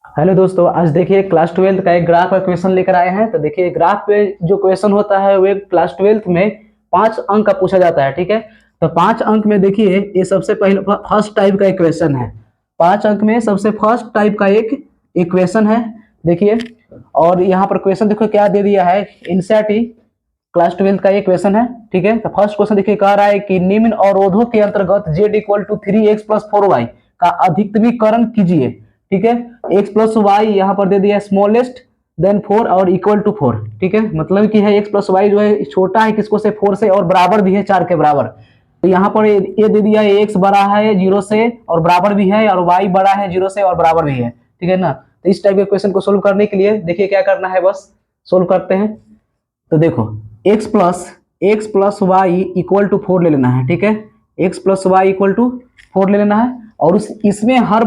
Hello दोस्तों, आज देखिए क्लास ट्वेल्थ का एक ग्राफ का क्वेश्चन लेकर आए हैं। तो देखिए ग्राफ पे जो क्वेश्चन होता है वो एक क्लास ट्वेल्थ में 5 अंक का पूछा जाता है। ठीक है, तो 5 अंक में देखिए ये सबसे पहले फर्स्ट टाइप का एक क्वेश्चन है। 5 अंक में सबसे फर्स्ट टाइप का एक इक्वेशन है। देखिए, और यहाँ पर क्वेश्चन देखो क्या दे दिया है। एनसीईआरटी क्लास ट्वेल्थ का ये क्वेश्चन है। ठीक है, तो फर्स्ट क्वेश्चन देखिए कह रहा है कि निम्न अवरोधों के अंतर्गत z इक्वल टू 3x+4y का अधिकतमीकरण कीजिए। ठीक है, x प्लस वाई यहाँ पर दे दिया स्मॉलेस्ट, देन 4 और इक्वल टू 4। ठीक है, मतलब कि है x प्लस वाई जो है छोटा है किसको से 4 से और बराबर भी है 4 के बराबर। तो यहाँ पर ये दे दिया है x बड़ा है 0 से और बराबर भी है, और y बड़ा है 0 से और बराबर भी है। ठीक है ना, तो इस टाइप के क्वेश्चन को सोल्व करने के लिए देखिए क्या करना है, बस सोल्व करते हैं। तो देखो x plus y equal to 4 ले लेना है। ठीक है, x plus y equal to 4 ले लेना है, और इसमें हर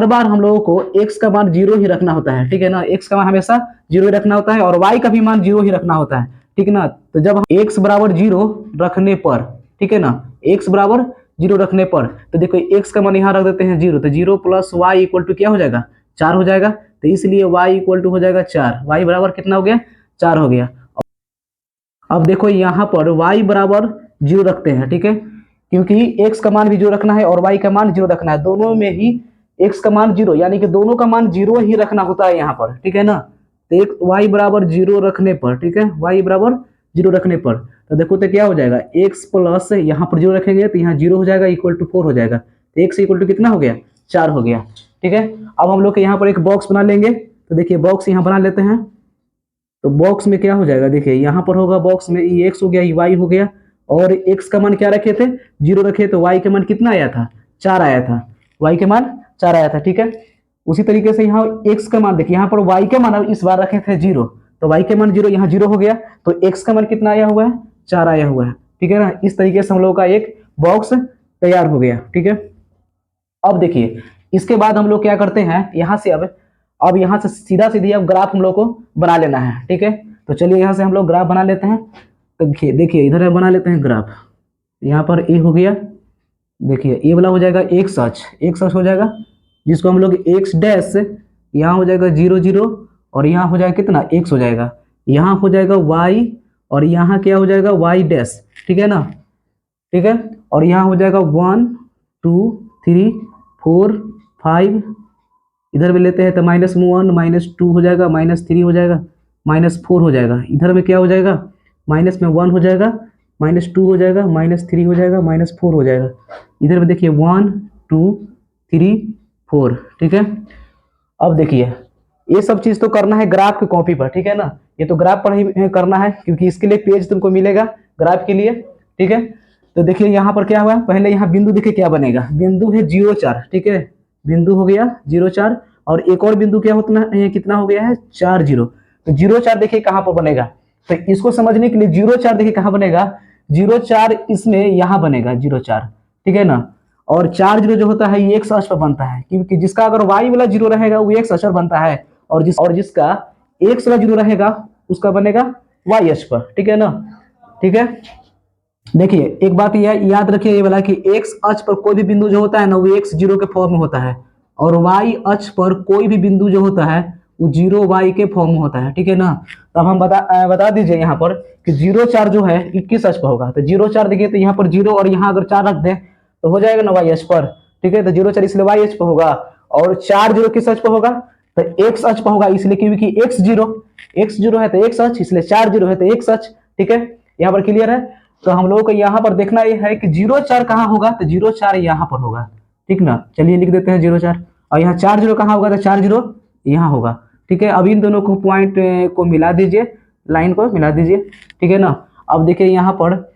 बार हम लोगों को x का मान 0 ही रखना होता है। ठीक है ना, x का मान हमेशा 0 ही रखना होता है और y का भी मान 0 ही रखना होता है। ठीक है ना, तो जब हम x बराबर 0 रखने पर, ठीक है ना, x बराबर 0 रखने पर, तो देखो x का मान यहाँ रख देते हैं 0, तो 0 प्लस वाई इक्वल टू क्या हो जाएगा, 4 हो जाएगा। तो इसलिए y इक्वल टू हो जाएगा 4। y बराबर कितना हो गया, 4 हो गया। अब देखो यहाँ पर y बराबर 0 रखते हैं। ठीक है, क्योंकि x का मान भी 0 रखना है और y का मान 0 रखना है, दोनों में ही x का मान 0 यानी कि दोनों का मान 0 ही रखना होता है यहाँ पर। ठीक है ना, तो एक y बराबर 0 रखने पर, ठीक है, y बराबर 0 रखने पर, तो देखो तो क्या हो जाएगा, x प्लस यहाँ पर 0 रखेंगे तो यहाँ 0 हो जाएगा, इक्वल टू 4 हो जाएगा। तो x इक्वल टू कितना हो गया, 4 हो गया। ठीक है, अब हम लोग के यहाँ पर एक बॉक्स बना लेंगे। तो देखिए बॉक्स यहाँ बना लेते हैं। तो बॉक्स में क्या हो जाएगा, देखिए यहाँ पर होगा बॉक्स में ये एक्स हो गया, ये वाई हो गया, और एक्स का मान क्या रखे थे, 0 रखे, तो वाई का मान कितना आया था, 4 आया था। वाई के मान 4 आया था। ठीक है, उसी तरीके से यहाँ एक्स का मान देखिए, यहाँ पर वाई के मान इस बार रखे थे 0, तो वाई के मान 0 यहाँ 0 हो गया, तो एक्स का मान कितना आया हुआ है, 4 आया हुआ है। ठीक है ना, इस तरीके से हम लोग का एक बॉक्स तैयार हो गया। ठीक है, अब देखिए इसके बाद हम लोग क्या करते हैं, यहाँ से अब यहाँ से सीधा सीधी अब ग्राफ हम लोग को बना लेना है। ठीक है, तो चलिए यहाँ से हम लोग ग्राफ बना लेते हैं। तो देखिए देखिए इधर बना लेते हैं ग्राफ। यहाँ पर ए हो गया, देखिए ए वाला हो जाएगा एक्स अक्ष हो जाएगा, जिसको हम लोग एक्स डैश, यहाँ हो जाएगा 0 0, और यहाँ हो जाएगा कितना, एक्स हो जाएगा, यहाँ हो जाएगा वाई, और यहाँ क्या हो जाएगा, वाई डैश। ठीक है ना, ठीक है, और यहाँ हो जाएगा 1 2 3 4 5, इधर में लेते हैं तो -1 -2 हो जाएगा, -3 हो जाएगा, -4 हो जाएगा, इधर में क्या हो जाएगा, माइनस में 1 हो जाएगा, -2 हो जाएगा, -3 हो जाएगा, -4 हो जाएगा। इधर में देखिए 1 2 3 4। ठीक है, अब देखिए ये सब चीज़ तो करना है ग्राफ की कॉपी पर। ठीक है ना, ये तो ग्राफ पर ही करना है, क्योंकि इसके लिए पेज तुमको मिलेगा ग्राफ के लिए। ठीक है, तो देखिए यहाँ पर क्या हुआ, पहले यहाँ बिंदु देखिए क्या बनेगा, बिंदु है 0 4। ठीक है, बिंदु हो गया 0 4, और एक और बिंदु क्या होता है, कितना हो गया है, 4 0। तो 0 4 देखिए कहाँ पर बनेगा, तो इसको समझने के लिए 0 4 देखिए कहाँ बनेगा, 0 4 इसमें यहाँ बनेगा 0 4। ठीक है ना, और 4 0 जो होता है ये एक्स अक्ष पर बनता है, क्योंकि जिसका अगर वाई वाला 0 रहेगा वो एक्स अक्ष पर बनता है, और जिसका एक्स वाला 0 रहेगा उसका बनेगा वाई अक्ष पर। ठीक है ना, ठीक है, देखिए एक बात यह याद रखिए ये वाला कि एक्स अक्ष पर कोई भी बिंदु जो होता है ना वो एक्स 0 के फॉर्म में होता है, और वाई अक्ष पर कोई भी बिंदु जो होता है वो 0 वाई के फॉर्म में होता है। ठीक है ना, तो अब हम बता दीजिए यहाँ पर कि 0 4 जो है 21 अक्ष पर होगा। तो 0 4 देखिए, तो यहाँ पर 0 और यहाँ अगर 4 रख दें तो हो जाएगा ना वाई अक्ष पर। ठीक है, तो 0 4 इसलिए वाई अक्ष पर होगा, और 4 0 किस अक्ष पर होगा, तो एक्स अक्ष पर होगा, इसलिए क्योंकि एक्स 0 है तो एक्स अक्ष, इसलिए 4 0 है तो एक्स अक्ष। ठीक है, यहाँ पर क्लियर है। तो हम लोगों को यहाँ पर देखना ये है कि 0 4 कहाँ होगा, तो 0 4 यहाँ पर होगा। ठीक ना, चलिए लिख देते हैं 0 4, और यहाँ 4 0 कहाँ होगा, तो 4 0 यहाँ होगा। ठीक है, अब इन दोनों को पॉइंट को मिला दीजिए, लाइन को मिला दीजिए। ठीक है ना, अब देखिए यहाँ पर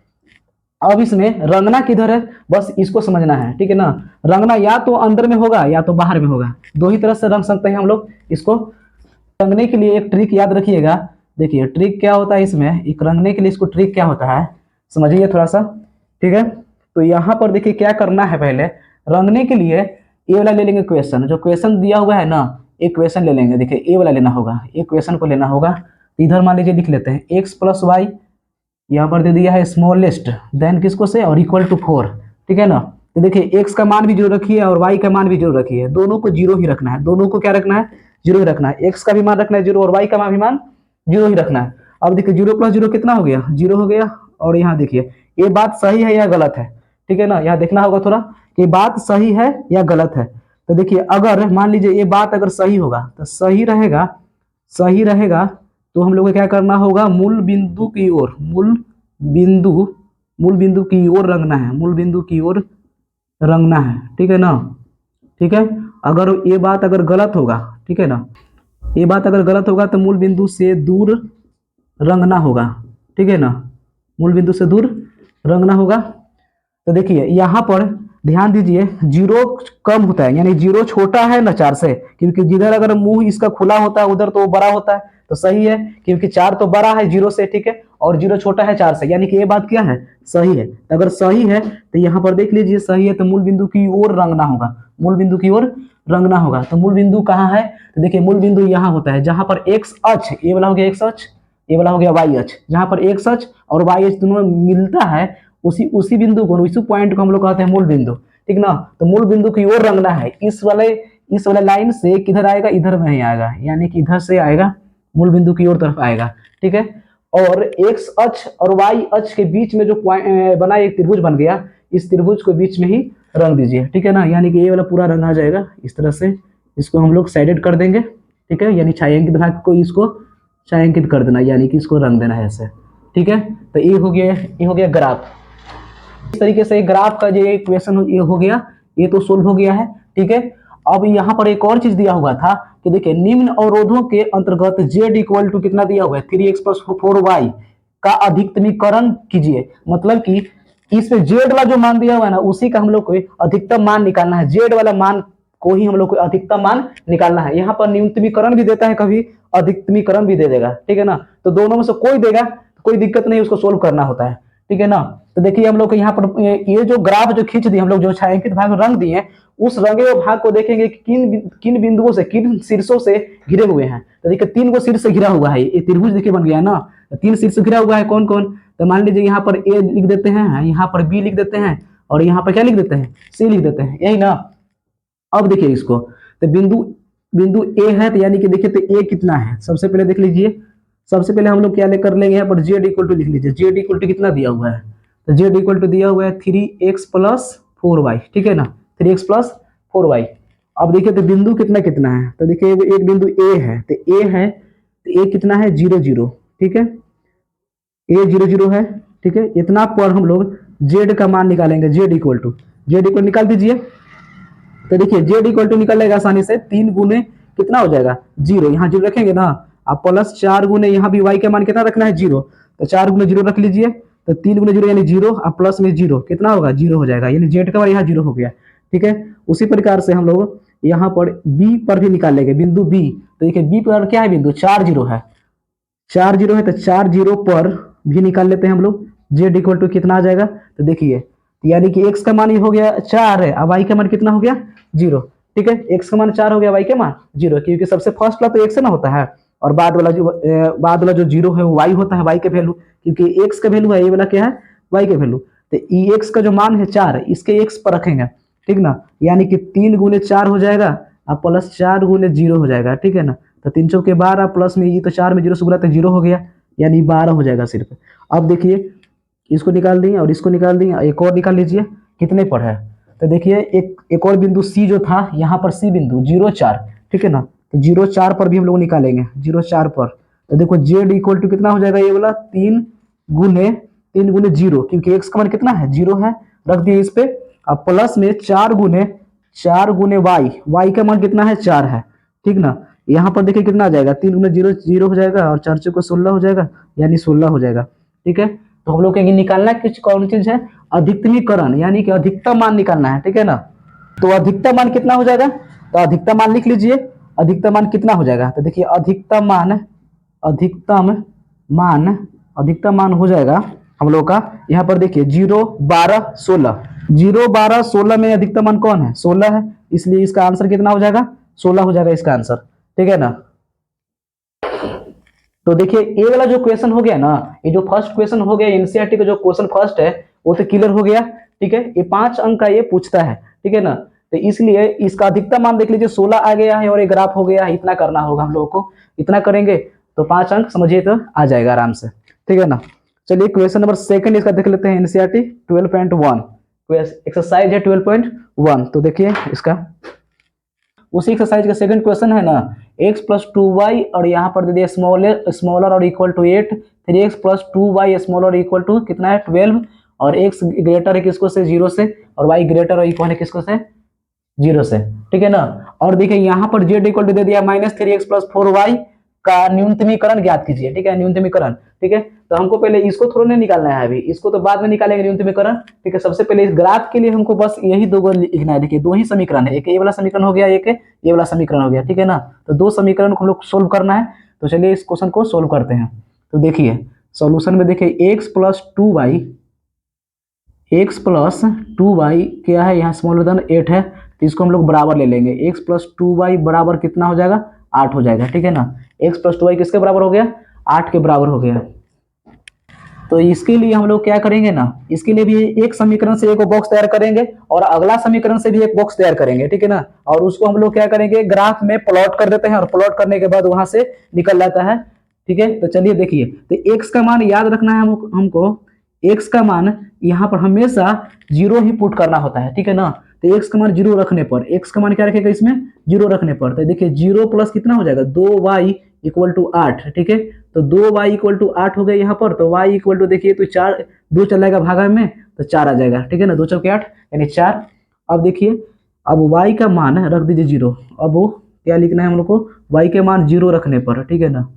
अब इसमें रंगना किधर है, बस इसको समझना है। ठीक है ना, रंगना या तो अंदर में होगा या तो बाहर में होगा, दो ही तरह से रंग सकते हैं हम लोग इसको। रंगने के लिए एक ट्रिक याद रखिएगा, देखिए ट्रिक क्या होता है इसमें, एक रंगने के लिए इसको ट्रिक क्या होता है समझिए थोड़ा सा। ठीक है, तो यहाँ पर देखिए क्या करना है, पहले रंगने के लिए ए वाला ले लेंगे क्वेश्चन, जो क्वेश्चन दिया हुआ है ना, एक क्वेश्चन ले लेंगे, देखिए ए वाला लेना होगा, एक क्वेश्चन को लेना होगा। तो इधर मान लीजिए लिख लेते हैं एक्स प्लस वाई, यहाँ पर दे दिया है स्मॉलेस्ट, देन किसको से, और इक्वल टू 4। ठीक है ना, तो देखिए x का मान भी जीरो रखिए और y का मान भी जीरो रखिए, दोनों को जीरो ही रखना है, दोनों को क्या रखना है, जीरो ही रखना है। x का भी मान रखना है जीरो और y का मान भी मान जीरो ही रखना है। अब देखिए जीरो प्लस जीरो कितना हो गया, जीरो हो गया। और यहाँ देखिए ये बात सही है या गलत है, ठीक है ना, यहाँ देखना होगा थोड़ा कि बात सही है या गलत है। तो देखिए अगर मान लीजिए ये बात अगर सही होगा तो सही रहेगा, सही रहेगा तो हम लोग को क्या करना होगा, मूल बिंदु की ओर, बिंदु मूल बिंदु की ओर रंगना है, मूल बिंदु की ओर रंगना है, ठीक है ना। ठीक है, अगर ये बात अगर गलत होगा, ठीक है ना, ये बात अगर गलत होगा तो मूल बिंदु से दूर रंगना होगा, ठीक है ना, मूल बिंदु से दूर रंगना होगा। तो देखिए यहाँ पर ध्यान दीजिए जीरो कम होता है, यानी जीरो छोटा है ना चार से, क्योंकि जिधर अगर मुंह इसका खुला होता है उधर तो वो बड़ा होता है, तो सही है, क्योंकि चार तो बड़ा है जीरो से, ठीक है, और जीरो छोटा है चार से, यानी कि ये बात क्या है, सही है। तो अगर सही है तो यहाँ पर देख लीजिए सही है, तो मूल बिंदु की ओर रंगना होगा, मूल बिंदु की ओर रंगना होगा। तो मूल बिंदु कहाँ है, तो देखिए मूल बिंदु यहाँ होता है जहां पर एक्स अक्ष, ये वाला हो गया एक्स अक्ष, ये वाला हो गया वाई अक्ष, जहां पर एक्स अक्ष और वाई अक्ष दोनों मिलता है, उसी उसी बिंदु को, उसी पॉइंट को हम लोग कहते हैं मूल बिंदु, ठीक ना। तो मूल बिंदु की ओर रंगना है, इस वाले लाइन से किधर आएगा, इधर में ही आएगा, यानी कि इधर से आएगा, मूल बिंदु की ओर तरफ आएगा, ठीक है। और एक्स अक्ष और वाई अक्ष के बीच में जो बना एक त्रिभुज बन गया, इस त्रिभुज को बीच में ही रंग दीजिए, ठीक है ना, यानी कि ये वाला पूरा रंग आ जाएगा इस तरह से। इसको हम लोग साइडेड कर देंगे, ठीक है, यानी छायांकित भाग को इसको छायांकित कर देना, यानी कि इसको रंग देना है ऐसे, ठीक है। तो ये हो गया ग्राफ। इस तरीके से ग्राफ का जो इक्वेशन ये हो गया, ये तो सोल्व हो गया है, ठीक है। अब यहाँ पर एक और चीज दिया हुआ था कि देखिए निम्न अवरोधों के अंतर्गत z इक्वल टू कितना दिया हुआ है, 3x प्लस 4y का अधिकतमीकरण कीजिए, मतलब कि इसमें z वाला जो मान दिया हुआ है ना, उसी का हम लोग को अधिकतम मान निकालना है, z वाला मान को ही हम लोग को अधिकतम मान निकालना है। यहाँ पर न्यूनतमीकरण भी देता है, कभी अधिकतमीकरण भी दे देगा, ठीक है ना। तो दोनों में से कोई देगा तो कोई दिक्कत नहीं, उसको सोल्व करना होता है, ठीक है ना। तो देखिए हम लोग को यहाँ पर ये जो ग्राफ जो खींच दिए हम लोग, जो छायांकित भाग रंग दिए, उस रंगे हुए भाग को देखेंगे कि किन किन बिंदुओं से, किन शीर्षों से घिरे हुए हैं। तो देखिए 3 को शीर्ष से घिरा हुआ है, ये त्रिभुज देखिए बन गया है ना, 3 शीर्ष से घिरा हुआ है, कौन कौन। तो मान लीजिए यहाँ पर ए लिख देते हैं, यहाँ पर बी लिख देते हैं, और यहाँ पर क्या लिख देते हैं, सी लिख देते हैं, यही ना। अब देखिए इसको, तो बिंदु ए है, तो यानी कि देखिए तो ए कितना है, सबसे पहले देख लीजिए, सबसे पहले हम लोग क्या लेकर लेंगे, यहाँ पर जेड इक्वल टू लिख लीजिए, जेड इक्वल टू कितना दिया हुआ है, तो जेड इक्वल टू दिया हुआ है 3x प्लस 4y, ठीक है ना, 3x प्लस 4y। अब देखिए तो बिंदु कितना कितना है, तो देखिए एक बिंदु ए है, तो ए है, तो ए कितना है 0 0, ठीक है, ए 0 0 है, ठीक है। इतना पर हम लोग जेड का मान निकालेंगे, जेड इक्वल निकाल दीजिए। तो देखिए जेड इक्वल टू निकलेगा आसानी से, 3 गुने कितना हो जाएगा, 0, यहाँ 0 रखेंगे ना, अब प्लस 4 गुने यहाँ भी y का मान कितना रखना है, 0, तो 4 गुने 0 रख लीजिए, तो 3 गुने 0 यानी 0, अब प्लस में 0 कितना होगा, 0 हो जाएगा, यानी जेड का मान यहाँ 0 हो गया, ठीक है। उसी प्रकार से हम लोग यहाँ पर बी पर भी निकाल लेंगे, बिंदु बी, तो देखिए बी पर क्या है, बिंदु 4 0 है, 4 0 है, तो 4 0 पर भी निकाल लेते हैं हम लोग, जेड इक्वल टू कितना आ जाएगा, तो देखिए यानी कि एक्स का मान ये हो गया 4 है, अब वाई का मान कितना हो गया, 0, ठीक है, एक्स का मान 4 हो गया, वाई का मान 0, क्योंकि सबसे फर्स्ट वाला तो एक्स ना होता है, और बाद वाला जो 0 है वो वाई होता है, वाई का वैल्यू, क्योंकि एक्स का वैल्यू है, ये वाला क्या है, वाई का वैल्यू। तो ई एक्स का जो मान है 4, इसके एक्स पर रखेंगे, ठीक ना, यानी कि 3 गुने 4 हो जाएगा, अब प्लस 4 गुने 0 हो जाएगा, ठीक है ना। तो 3 चौके 12 प्लस में ये तो 4 में 0 से गुणा तो 0 हो गया, यानी 12 हो जाएगा सिर्फ। अब देखिए इसको निकाल दिए और इसको निकाल दिए, एक और निकाल लीजिए कितने पर है, तो देखिए एक और बिंदु सी जो था, यहाँ पर सी बिंदु 0 4, ठीक है ना, तो 0 4 पर भी हम लोग निकालेंगे, 0 4 पर, तो देखो जेड इक्वल टू कितना हो जाएगा, ये वाला 3 गुने 0, क्योंकि एक्स का मान कितना है, 0 है, रख दिए इस पे, अब प्लस में 4 गुने वाई का मान कितना है, 4 है, ठीक ना। यहाँ पर देखिए कितना आ जाएगा, 3 गुने 0 0 हो जाएगा, और 4 चौके 16 हो जाएगा, यानी 16 हो जाएगा, ठीक है। तो हम लोग निकालना कुछ कौन चीज है, अधिकतमीकरण, यानी कि अधिकतम मान निकालना है, ठीक है ना। तो अधिकतम मान कितना हो जाएगा, तो अधिकतम मान लिख लीजिए, अधिकतम मान कितना हो जाएगा, तो देखिए अधिकतम मान हो जाएगा हम लोग का, यहाँ पर देखिए 0 12 16, 0 12 16 में अधिकतम मान कौन है, 16 है, इसलिए इसका आंसर कितना हो जाएगा, 16 हो जाएगा इसका आंसर, ठीक है ना। तो देखिए ये वाला जो क्वेश्चन हो गया ना, ये जो फर्स्ट क्वेश्चन हो गया एनसीईआरटी का जो क्वेश्चन फर्स्ट है, वो तो क्लियर हो गया, ठीक है, ये 5 अंक का ये पूछता है, ठीक है ना। तो इसलिए इसका अधिकतम मान देख लीजिए 16 आ गया है और ये ग्राफ हो गया है, इतना करना होगा हम लोगों को, इतना करेंगे तो 5 अंक समझिए तो आ जाएगा आराम से, ठीक है ना। चलिए क्वेश्चन नंबर सेकंड इसका देख लेते हैं, एनसीईआरटी 12.1 एक्सरसाइज है 12.1। तो देखिए इसका उसी एक्सरसाइज का सेकंड क्वेश्चन है ना, x प्लस 2y और यहाँ पर दे दिया स्मॉलर और equal to 8, 3x plus 2y smaller equal to कितना है 12, और x ग्रेटर है किसको से 0 से, और y ग्रेटर और इक्वल है किसको से 0 से, ठीक है ना। और देखिए यहाँ पर z इक्वल टू दे दिया -3x प्लस 4y का न्यूनतमीकरण ज्ञात कीजिए, ठीक है, न्यूनतमीकरण, ठीक है। तो हमको पहले इसको थोड़ा नहीं निकालना है अभी, इसको तो बाद में निकालेंगे न्यूनतमीकरण, ठीक है। सबसे पहले इस ग्राफ के लिए हमको बस यही दो लिखना है, देखिए 2 ही समीकरण है, एक ये वाला समीकरण हो गया, एक ये वाला समीकरण हो गया, ठीक है ना। तो 2 समीकरण को हम लोग सोल्व करना है, तो चलिए इस क्वेश्चन को सोल्व करते हैं। तो देखिए सॉल्यूशन में देखिए x प्लस 2y क्या है, यहाँ स्मॉलर देन 8 है, तो इसको हम लोग बराबर ले लेंगे, x प्लस 2y बराबर कितना हो जाएगा 8 हो जाएगा, ठीक है ना। x प्लस 2y किसके बराबर हो गया 8 के बराबर हो गया। तो इसके लिए हम लोग क्या करेंगे ना, इसके लिए भी एक समीकरण से एक बॉक्स तैयार करेंगे और अगला समीकरण से भी एक बॉक्स तैयार करेंगे, ठीक है ना। और उसको हम लोग क्या करेंगे ग्राफ में प्लॉट कर देते हैं, और प्लॉट करने के बाद वहां से निकल जाता है, ठीक है। तो चलिए देखिए, तो x का मान याद रखना है हमको, x का मान यहाँ पर हमेशा 0 ही पुट करना होता है, ठीक है ना। तो x का मान 0 रखने पर, x का मान क्या रखेगा इसमें 0 रखने पर, तो देखिए 0 प्लस कितना हो जाएगा 2y इक्वल टू 8, ठीक है। तो 2y इक्वल टू 8 हो गया यहाँ पर, तो y इक्वल टू देखिए तो 4, 2 चल जाएगा भागा में तो 4 आ जाएगा, ठीक है ना, 2 चौके 8 यानी 4। अब देखिए अब y का मान रख दीजिए 0, अब वो क्या लिखना है हम लोग को, y के मान 0 रखने पर, ठीक है ना,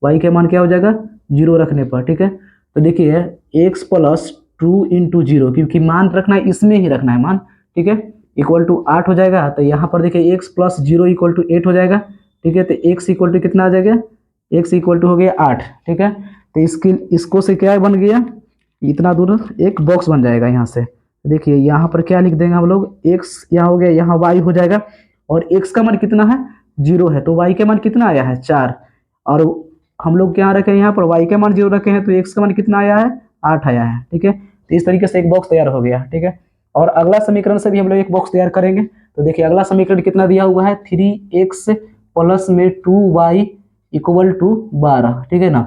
y के मान क्या हो जाएगा 0 रखने पर, ठीक है। तो देखिए x प्लस 2 इंटू 0, क्योंकि मान रखना है इसमें ही रखना है मान, ठीक है, इक्वल टू 8 हो जाएगा। तो यहाँ पर देखिए x प्लस 0 इक्वल टू 8 हो जाएगा, ठीक है। तो x इक्वल टू कितना आ जाएगा, x इक्वल टू हो गया 8, ठीक है। तो इसको से क्या बन गया, इतना दूर एक बॉक्स बन जाएगा यहाँ से। देखिए यहाँ पर क्या लिख देंगे हम लोग, x यहाँ हो गया, यहाँ y हो जाएगा, और x का मान कितना है 0 है, तो y के मान कितना आया है 4, और हम लोग क्या रखे हैं यहाँ पर y के मान 0 रखे हैं, तो x का मान कितना आया है 8 आया है, ठीक है। तो इस तरीके से एक बॉक्स तैयार हो गया, ठीक है। और अगला समीकरण से भी हम लोग एक बॉक्स तैयार करेंगे। तो देखिए अगला समीकरण कितना दिया हुआ है, 3x प्लस में 2y इक्वल टू 12, ठीक है ना।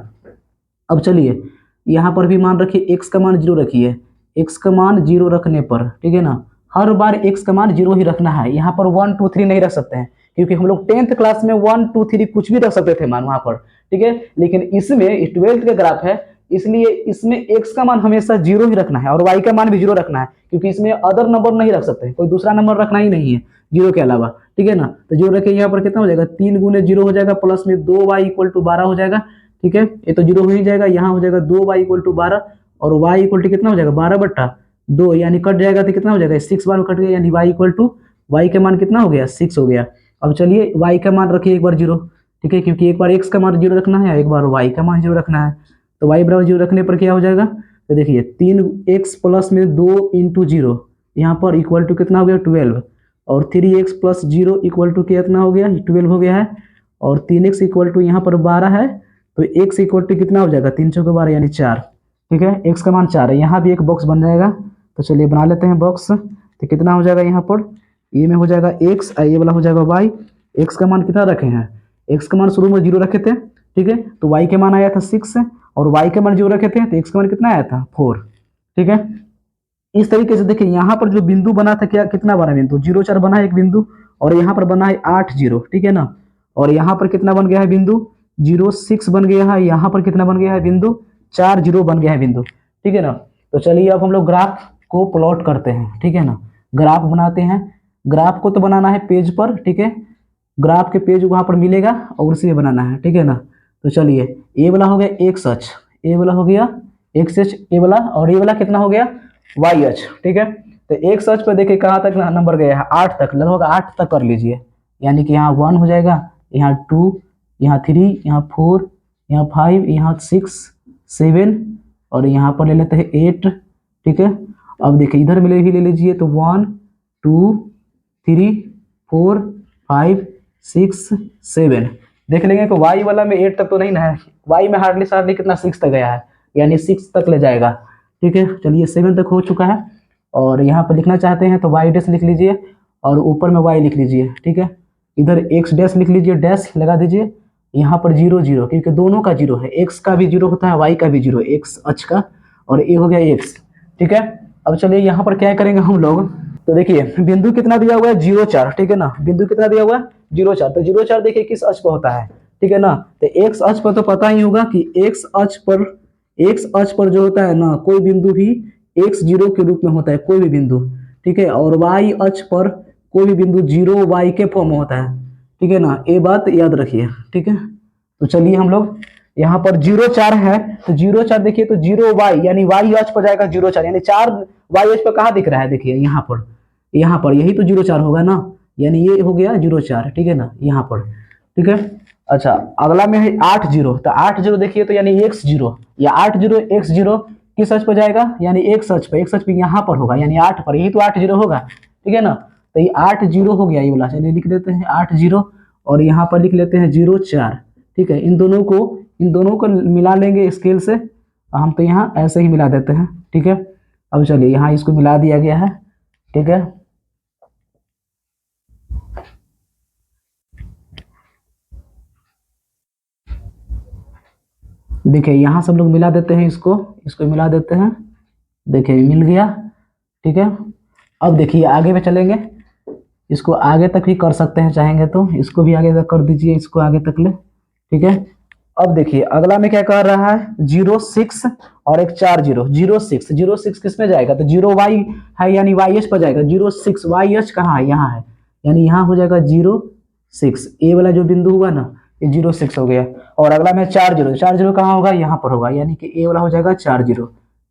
अब चलिए यहाँ पर भी मान रखिए x का मान 0 रखिए, x का मान 0 रखने पर, ठीक है ना, हर बार x का मान 0 ही रखना है, यहाँ पर 1 2 3 नहीं रख सकते हैं, क्योंकि हम लोग 10th क्लास में 1 2 3 कुछ भी रख सकते थे मान वहां पर, ठीक है। लेकिन इसमें 12th का ग्राफ है, इसलिए इसमें x का मान हमेशा 0 ही रखना है और y का मान भी 0 रखना है, क्योंकि इसमें अदर नंबर नहीं रख सकते, कोई दूसरा नंबर रखना ही नहीं है 0 के अलावा, ठीक है ना। तो 0 रखे यहाँ पर कितना हो जाएगा 3 गुने 0 हो जाएगा, प्लस में 2y इक्वल टू 12 हो जाएगा, ठीक है। ये तो 0 हो ही जाएगा, यहाँ हो जाएगा 2y इक्वल टू 12, और y इक्वल टू कितना हो जाएगा 12/2, यानी कट जाएगा तो कितना हो जाएगा 6 बार में कट गया, यानी y इक्वल टू y का मान कितना हो गया 6 हो गया। अब चलिए y का मान रखिए एक बार 0, ठीक है, क्योंकि एक बार x का मान 0 रखना है, एक बार y का मान 0 रखना है। तो y बराबर 0 रखने पर क्या हो जाएगा, तो देखिए 3x प्लस में 2 इंटू 0 यहाँ पर इक्वल टू कितना हो गया 12, और 3x प्लस 0 इक्वल टू कितना हो गया 12 हो गया है, और 3x इक्वल टू यहाँ पर 12 है, तो x इक्वल टू कितना हो जाएगा 3 चौके 12 यानी 4, ठीक है। x का मान 4 है, यहाँ भी एक बॉक्स बन जाएगा। तो चलिए बना लेते हैं बॉक्स। तो कितना हो जाएगा यहाँ पर, ये में हो जाएगा x, ये वाला हो जाएगा y। x का मान कितना रखे हैं, x का मान शुरू में 0 रखे थे, ठीक है, तो y के मान आया था 6, और y के मान 0 रखे थे, तो x का मान कितना आया था 4, ठीक है। इस तरीके से देखिए यहाँ पर जो बिंदु बना था, क्या कितना बना बिंदु 0 4 बना है एक बिंदु, और यहाँ पर बना है 8 0, ठीक है ना। और यहाँ पर कितना बन गया है बिंदु 0 6 बन गया है, यहाँ पर कितना बन गया है बिंदु 4 0 बन गया है बिंदु, ठीक है ना। तो चलिए अब हम लोग ग्राफ को प्लॉट करते हैं, ठीक है ना, ग्राफ बनाते हैं। ग्राफ को तो बनाना है पेज पर, ठीक है, ग्राफ के पेज वहां पर मिलेगा और उसी में बनाना है, ठीक है ना। तो चलिए ए वाला हो गया एक्स अक्ष, ए वाला हो गया एक्स अक्ष ए वाला, और ये वाला कितना हो गया वाई अक्ष, ठीक है। तो एक्स अक्ष पर देखिए कहाँ तक नंबर गया है 8 तक, लगभग 8 तक कर लीजिए, यानी कि यहाँ 1 हो जाएगा, यहाँ 2, यहाँ 3, यहाँ 4, यहाँ 5, यहाँ 6 7, और यहाँ पर ले लेते हैं 8, ठीक है। अब देखिए इधर मिले भी ले लीजिए, तो 1 2 3 4 5 6 7, देख लेंगे कि y वाला में 8 तक तो नहीं ना है, y में हार्डली कितना 6 तक गया है, यानी 6 तक ले जाएगा, ठीक है। चलिए 7 तक हो चुका है। और यहाँ पर लिखना चाहते हैं तो वाई डैश लिख लीजिए और ऊपर में वाई लिख लीजिए, ठीक है। इधर एक्स डैश लिख लीजिए, डैश लगा दीजिए, यहाँ पर 0 0 क्योंकि दोनों का 0 है, एक्स का भी 0 होता है, वाई का भी 0, एक्स अक्ष का, और ये हो गया एक्स, ठीक है। अब चलिए यहाँ पर क्या करेंगे हम लोग, तो देखिए बिंदु कितना दिया हुआ है 0 4, ठीक है ना, बिंदु कितना दिया हुआ है 0 4, तो 0 4 देखिए किस अक्ष पर होता है, ठीक है ना, तो एक्स अक्ष पर तो पता ही होगा कि एक्स अक्ष पर जो होता है ना कोई बिंदु भी एक्स 0 के रूप में होता है, कोई भी बिंदु, ठीक है, और वाई अक्ष पर कोई भी बिंदु 0 वाई के फॉर्म में होता है, ठीक है ना, ये बात याद रखिए, ठीक है। तो चलिए हम लोग यहाँ पर 0 4 है, तो 0 4 देखिए तो 0 वाई यानी वाई अक्ष पर जाएगा 0 4, यानी 4 वाई अक्ष पर कहाँ दिख रहा है, देखिए यहाँ पर यही तो 0 4 होगा ना, यानी ये हो गया 0 4, ठीक है ना, यहाँ पर, ठीक है। अच्छा अगला में है 8 0, तो 8 0 देखिए तो यानी x 0, या 8 0 x 0 किस अक्ष पर जाएगा, यानी x अक्ष पर यहाँ पर होगा, यानी 8 पर, यही तो 8 0 होगा, ठीक है ना। तो ये 8 0 हो गया ये वाला, चलिए लिख देते हैं 8 0 और यहाँ पर लिख लेते हैं 0 4, ठीक है। इन दोनों को मिला लेंगे स्केल से, हम तो यहाँ ऐसे ही मिला देते हैं, ठीक है। अब चलिए यहाँ इसको मिला दिया गया है, ठीक है। देखिए यहाँ सब लोग मिला देते हैं, इसको मिला देते हैं, देखिए मिल गया, ठीक है। अब देखिए आगे में चलेंगे, इसको आगे तक भी कर सकते हैं चाहेंगे तो, इसको भी आगे तक कर दीजिए, इसको आगे तक ले, ठीक है। अब देखिए अगला में क्या कर रहा है 0 6 और एक 4 0, 0 6 किस में जाएगा, तो 0 वाई है यानी वाई एच पर जाएगा, 0 6 वाई एच कहाँ है, यहाँ है, यानी यहाँ हो जाएगा 0 6, ए वाला जो बिंदु हुआ ना ये 0 6 हो गया। और अगला में 4 0 कहाँ होगा, यहाँ पर होगा, यानी कि ए वाला हो जाएगा 4 0,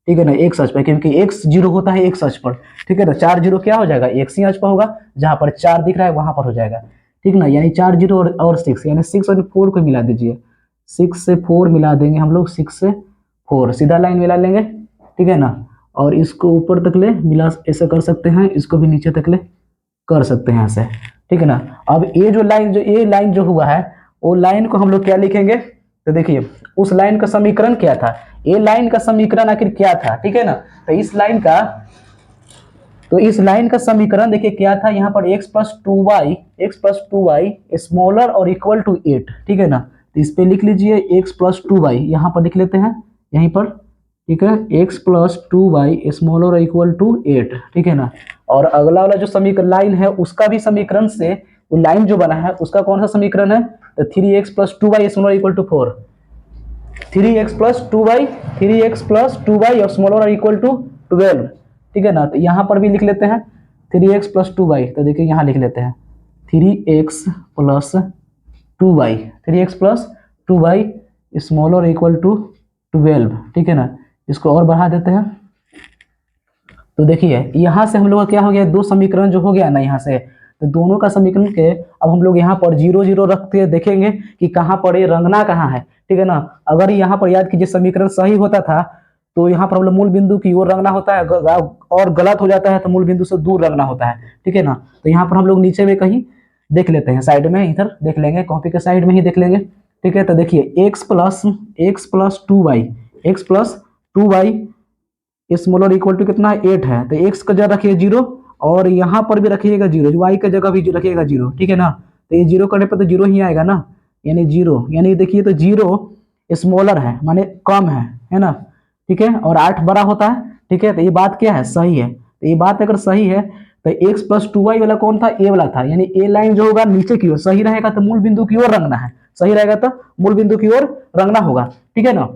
ठीक है ना, एक्स अक्ष पर, क्योंकि एक्स 0 होता है एक्स अक्ष पर, ठीक है ना। 4 0 क्या हो जाएगा, एक्स ही अक्ष पर होगा, जहाँ पर 4 दिख रहा है वहां पर हो जाएगा, ठीक ना, यानी 4 0 और 6, यानी 6 और 4 को मिला दीजिए, 6 से 4 मिला देंगे हम लोग, 6 से 4 सीधा लाइन मिला लेंगे, ठीक है ना। और इसको ऊपर तक ले मिला, ऐसे कर सकते हैं, इसको भी नीचे तक ले कर सकते हैं ऐसे, ठीक है ना। अब ये लाइन जो हुआ है वो लाइन को हम लोग क्या लिखेंगे, तो देखिए उस लाइन का समीकरण क्या था, ये लाइन का समीकरण आखिर क्या था, ठीक है ना। तो इस लाइन का समीकरण देखिए क्या था, यहाँ पर x plus two y smaller और इक्वल टू 8, ठीक है ना। तो इस पे लिख लीजिए x प्लस 2y, यहाँ पर लिख लेते हैं यहीं पर, ठीक है, x प्लस 2y स्मॉलर और इक्वल टू 8, ठीक है ना। और अगला वाला जो समीकरण लाइन है उसका भी समीकरण से वो लाइन जो बना है उसका कौन सा समीकरण है, तो 3x plus 2y smaller equal to 4, 3x plus 2y और स्मॉलर इक्वल टू 12, ठीक है ना। तो यहाँ पर भी लिख लेते हैं 3x प्लस 2y, तो देखिए यहाँ लिख लेते हैं 3x plus 2y smaller equal to 12, ठीक है ना। इसको और बढ़ा देते हैं, तो देखिए यहाँ से हम लोग का क्या हो गया, दो समीकरण जो हो गया ना यहाँ से, तो दोनों का समीकरण के अब हम लोग यहाँ पर 0 0 रखते देखेंगे कि कहाँ पर ये रंगना कहाँ है, ठीक है ना। अगर यहाँ पर याद कीजिए समीकरण सही होता था तो यहाँ पर हम लोग मूल बिंदु की ओर रंगना होता है, और गलत हो जाता है तो मूल बिंदु से दूर रंगना होता है, ठीक है ना। तो यहाँ पर हम लोग नीचे में कहीं देख लेते हैं, साइड में इधर देख लेंगे, कॉपी के साइड में ही देख लेंगे, ठीक है। तो देखिए x plus 2y smaller equal to कितना 8 है, तो x का जगह रखिए 0 और यहाँ पर भी रखिएगा 0, y का जगह भी रखिएगा 0, ठीक है ना। तो ये 0 करने पर तो 0 ही आएगा ना, यानी 0, यानी देखिए तो 0 स्मॉलर है माने कम है ना, ठीक है, और 8 बड़ा होता है, ठीक है। तो ये बात क्या है, सही है। तो ये बात अगर सही है तो x प्लस 2y वाला कौन था, ए वाला था, यानी ए लाइन जो होगा नीचे की ओर सही रहेगा तो मूल बिंदु की ओर रंगना है, सही रहेगा तो मूल बिंदु की ओर रंगना होगा, ठीक है ना।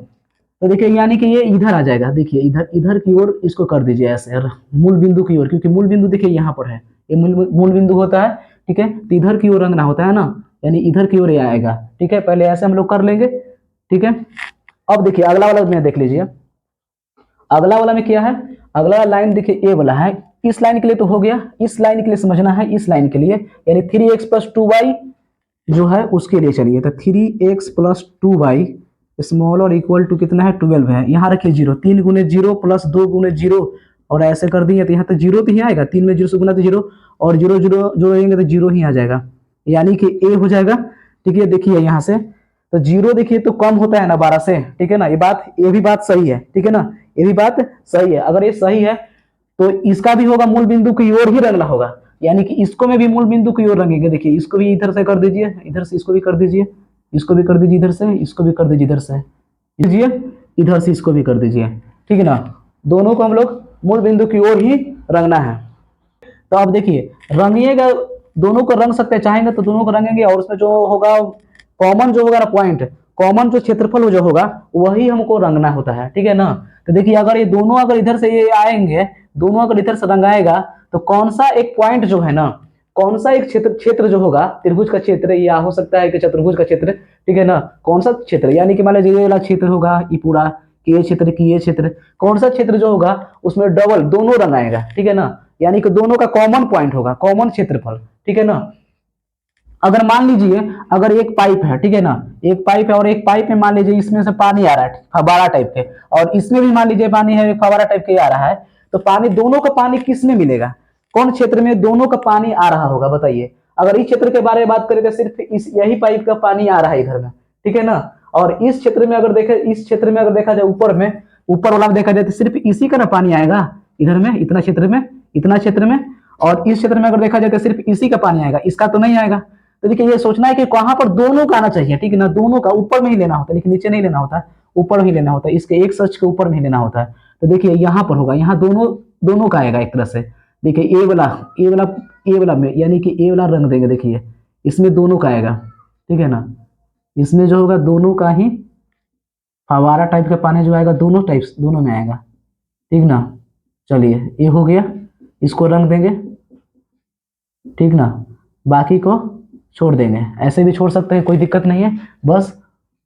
तो देखिए यानी कि ये इधर आ जाएगा, देखिए इधर की ओर इसको कर दीजिए ऐसे मूल बिंदु की ओर, क्योंकि मूल बिंदु देखिए यहाँ पर है, ये मूल बिंदु होता है, ठीक है। तो इधर की ओर रंगना होता है ना, यानी इधर की ओर ये आएगा, ठीक है। पहले ऐसे हम लोग कर लेंगे, ठीक है। अब देखिए अगला वाला में देख लीजिए, अगला वाला में क्या है, अगला लाइन देखिए ए वाला है, इस लाइन के लिए तो हो गया, इस लाइन के लिए समझना है, इस लाइन के लिए यानी 3x प्लस 2y जो है उसके लिए चलिए, तो 3x प्लस 2y स्मॉल और इक्वल टू कितना है 12 है, यहाँ रखिए 0, 3 गुने 0 प्लस 2 गुने 0 और ऐसे कर दिए तो यहाँ तो 0 तो ही आएगा, 3 में 0 से गुना तो 0 और 0 0 जोड़ेंगे तो 0 ही आ जाएगा, यानी कि ए हो जाएगा, ठीक है। देखिए यहाँ से तो 0 देखिए तो कम होता है ना 12 से, ठीक है ना, ये भी बात सही है, ठीक है ना, ये भी बात सही है। अगर ये सही है तो इसका भी होगा मूल बिंदु की ओर ही रंगना होगा, यानी कि इसको में भी मूल बिंदु की ओर रंगेंगे। देखिए इसको भी इधर से कर दीजिए, इधर से इसको भी कर दीजिए, इसको भी कर दीजिए इधर से, इसको भी कर दीजिए इधर से, दीजिए इधर से इसको भी कर दीजिए, ठीक है ना। दोनों को हम लोग मूल बिंदु की ओर ही रंगना है। तो आप देखिए रंगिएगा, दोनों को रंग सकते हैं, चाहेंगे तो दोनों को रंगेंगे, और उसमें जो होगा कॉमन जो होगा ना पॉइंट, कॉमन जो क्षेत्रफल जो होगा वही हमको रंगना होता है, ठीक है ना। तो देखिए अगर ये दोनों अगर इधर से ये आएंगे, दोनों अगर इधर से रंगाएगा तो कौन सा एक पॉइंट जो है ना, कौन सा एक क्षेत्र जो होगा, त्रिभुज का क्षेत्र या हो सकता है कि चतुर्भुज का क्षेत्र, ठीक है ना, कौन सा क्षेत्र, यानी कि मान लीजिए ये वाला क्षेत्र होगा, ये पूरा कि ये क्षेत्र की ये क्षेत्र, कौन सा क्षेत्र जो होगा उसमें डबल दोनों रंग आएगा, ठीक है ना, यानी कि दोनों का कॉमन पॉइंट होगा, कॉमन क्षेत्रफल, ठीक है ना। अगर मान लीजिए अगर एक पाइप है, ठीक है ना, एक पाइप है और एक पाइप में मान लीजिए इसमें से पानी आ रहा है फव्वारा टाइप के, और इसमें भी मान लीजिए पानी है फव्वारा टाइप के आ रहा है, तो पानी दोनों का पानी किस में मिलेगा, कौन क्षेत्र में दोनों का पानी आ रहा होगा बताइए। अगर इस क्षेत्र के बारे में बात करें तो सिर्फ इस यही पाइप का पानी आ रहा है इधर में, ठीक है ना। और इस क्षेत्र में अगर देखे, इस क्षेत्र में अगर देखा जाए ऊपर में, ऊपर वाला में देखा जाए तो सिर्फ इसी का ना पानी आएगा इधर में, इतना क्षेत्र में, इतना क्षेत्र में, और इस क्षेत्र में अगर देखा जाए तो सिर्फ इसी का पानी आएगा, इसका तो नहीं आएगा। तो देखिए ये सोचना है कि कहां पर दोनों का आना चाहिए, ठीक है ना, दोनों का ऊपर में ही लेना होता है, लेकिन नीचे नहीं लेना होता है, ऊपर में ही लेना होता है, इसके एक सच के ऊपर में ही लेना होता है। तो देखिए यहाँ पर होगा, यहाँ दोनों दोनों का आएगा एक तरह से। देखिए ए वाला ए वाला ए वाला में, यानी कि ए वाला रंग देंगे, देखिए इसमें दोनों का आएगा, ठीक है ना, इसमें जो होगा दोनों का ही फवारा टाइप का पानी जो आएगा दोनों टाइप्स दोनों में आएगा, ठीक ना। चलिए ये हो गया, इसको रंग देंगे, ठीक ना, बाकी को छोड़ देंगे, ऐसे भी छोड़ सकते हैं कोई दिक्कत नहीं है, बस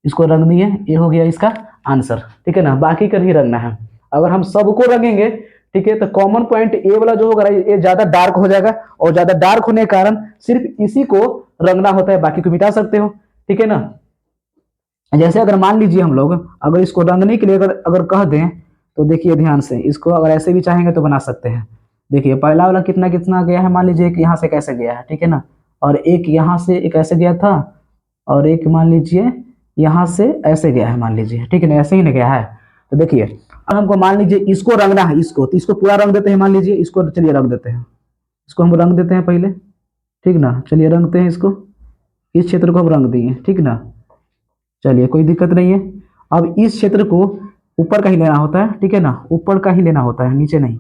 इसको रंग दिए, ये हो गया इसका आंसर, ठीक है ना, बाकी का नहीं रंगना है। अगर हम सबको रंगेंगे, ठीक है, तो कॉमन पॉइंट ए वाला जो होगा ये ज्यादा डार्क हो जाएगा, और ज्यादा डार्क होने के कारण सिर्फ इसी को रंगना होता है, बाकी को मिटा सकते हो, ठीक है ना। जैसे अगर मान लीजिए हम लोग अगर इसको रंगने के लिए अगर अगर कह दें तो देखिए ध्यान से, इसको अगर ऐसे भी चाहेंगे तो बना सकते हैं। देखिए पहला वाला कितना कितना गया है, मान लीजिए एक यहाँ से कैसे गया है, ठीक है ना, और एक यहाँ से एक ऐसे गया था, और एक मान लीजिए यहाँ से ऐसे गया है, मान लीजिए, ठीक है ना, ऐसे ही नहीं गया है। तो देखिए अब हमको मान लीजिए इसको रंगना है, इसको तो इसको पूरा रंग देते हैं, मान लीजिए इसको, चलिए रंग देते हैं, इसको हम रंग देते हैं पहले, ठीक ना, चलिए रंगते हैं इसको, इस क्षेत्र को हम रंग दिए, ठीक ना, चलिए कोई दिक्कत नहीं है। अब इस क्षेत्र को ऊपर का ही लेना होता है, ठीक है ना, ऊपर का ही लेना होता है, नीचे नहीं,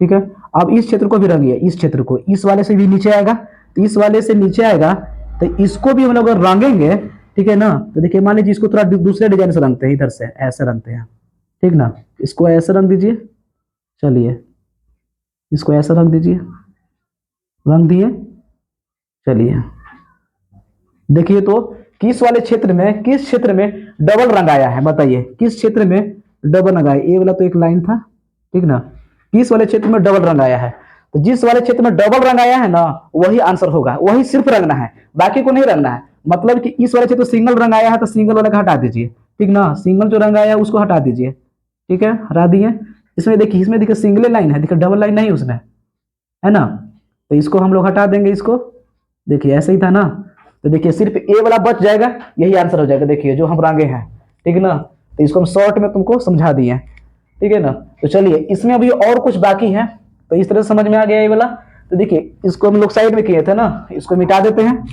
ठीक है। अब इस क्षेत्र को भी रंगिए, इस क्षेत्र को इस वाले से भी नीचे आएगा, तो इस वाले से नीचे आएगा, तो इसको भी हम लोग अगर रंगेंगे, ठीक है ना, तो देखिए मान लीजिए इसको थोड़ा दूसरे डिजाइन से रंगते हैं, इधर से ऐसे रंगते हैं, ठीक ना, इसको ऐसे रंग दीजिए, चलिए इसको ऐसे रंग दीजिए, रंग दिए, चलिए देखिए तो किस वाले क्षेत्र में, किस क्षेत्र में डबल रंग आया है बताइए, किस क्षेत्र में डबल रंग आया, ये वाला तो एक लाइन था, ठीक ना, किस वाले क्षेत्र में डबल रंग आया है, तो जिस वाले क्षेत्र में डबल रंग आया है ना वही आंसर होगा, वही सिर्फ रंगना है, बाकी को नहीं रंगना है। मतलब कि इस वाले क्षेत्र सिंगल रंग आया है तो सिंगल वाले का हटा दीजिए, ठीक ना, सिंगल जो रंग आया है उसको हटा दीजिए, ठीक है, हटा दिए। इसमें देखिए सिंगल लाइन है, देखिए डबल लाइन नहीं उसमें, है ना, तो इसको हम लोग हटा देंगे, इसको देखिए ऐसे ही था ना, तो देखिए सिर्फ ए वाला बच जाएगा, यही आंसर हो जाएगा, देखिए जो हम रंगे हैं, ठीक ना। तो इसको हम शॉर्ट में तुमको समझा दिए, ठीक है ना। तो चलिए इसमें अभी और कुछ बाकी है, तो इस तरह समझ में आ गया ये वाला। तो देखिए इसको हम लोग साइड में किए थे ना, इसको मिटा देते हैं।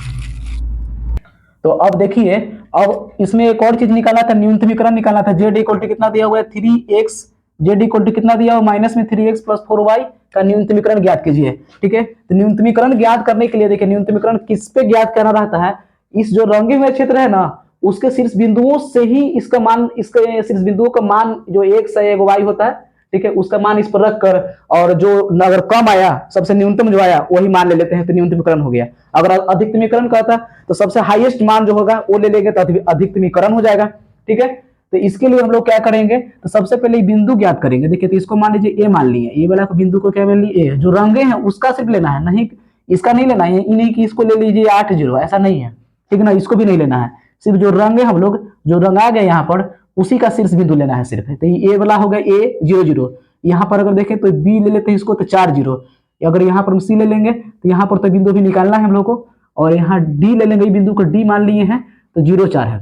तो अब देखिए अब इसमें एक और चीज निकाला था, न्यूनतमीकरण निकाला था, जेड इक्वल टू कितना दिया हुआ है 3x, जेड इक्वल टू कितना दिया हुआ माइनस में 3x प्लस 4y का न्यूनतमीकरण ज्ञात कीजिए, ठीक है। तो न्यूनतमीकरण ज्ञात करने के लिए देखिए न्यूनतमीकरण किस पे ज्ञात करना रहता है, इस जो रंगे हुए क्षेत्र है ना उसके शीर्ष बिंदुओं से ही इसका मान, इसके शीर्ष बिंदुओं का मान जो x है एक y होता है, ठीक है, उसका मान इस पर रख कर, और जो अगर कम आया सबसे न्यूनतम जो आया वही मान ले लेते हैं, तो न्यूनतमीकरण हो गया। अगर अधिकतमीकरण कहता तो सबसे हाईएस्ट मान जो होगा वो ले लेंगे, तो अधिकतमीकरण हो जाएगा, ठीक है। तो इसके लिए हम लोग क्या करेंगे, तो सबसे पहले बिंदु ज्ञात करेंगे। देखिए तो इसको मान लीजिए ए मान लिए, ये वाला बिंदु को क्या मान लीजिए ए, जो रंगे हैं उसका सिर्फ लेना है, नहीं इसका नहीं लेना है, नहीं कि इसको ले लीजिए 8 0, ऐसा नहीं है, ठीक है ना, इसको भी नहीं लेना है, सिर्फ जो रंगे हम लोग जो रंगा गए यहाँ पर उसी का शीर्ष बिंदु लेना है सिर्फ। तो ये वाला हो गया ए 0 0, यहाँ पर अगर देखें तो बी ले लेते हैं इसको तो 4 0, अगर यहाँ पर हम सी ले लेंगे तो यहाँ पर तो बिंदु भी निकालना है हम लोग को, और यहाँ डी ले लेंगे, बिंदु को डी मान लिए हैं तो 0 4 है,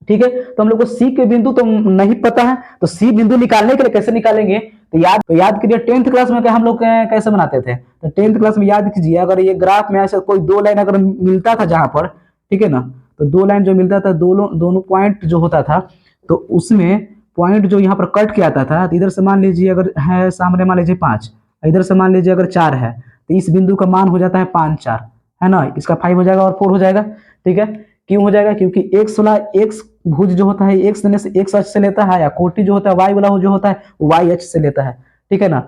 ठीक है। तो हम लोग को सी के बिंदु तो नहीं पता है, तो सी बिंदु निकालने के लिए कैसे निकालेंगे, तो तो याद कीजिए 10th क्लास में क्या हम लोग कैसे बनाते थे। तो 10th क्लास में याद कीजिए, अगर ये ग्राफ में ऐसा कोई दो लाइन अगर मिलता था जहां पर, ठीक है ना, तो दो लाइन जो मिलता था, दोनों दोनों पॉइंट जो होता था, तो उसमें पॉइंट जो यहाँ पर कट किया आता था, तो इधर से मान लीजिए अगर है सामने मान लीजिए 5, इधर से मान लीजिए अगर 4 है, तो इस बिंदु का मान हो जाता है 5 4, है ना, इसका 5 हो जाएगा और 4 हो जाएगा। ठीक है, क्यों हो जाएगा, क्योंकि एक्स वाला एक्स भुज जो होता है एक्स देने से एक्स अक्ष से लेता है, या कोटि जो होता है वाई वाला जो होता है वाई अक्ष से लेता है। ठीक है ना,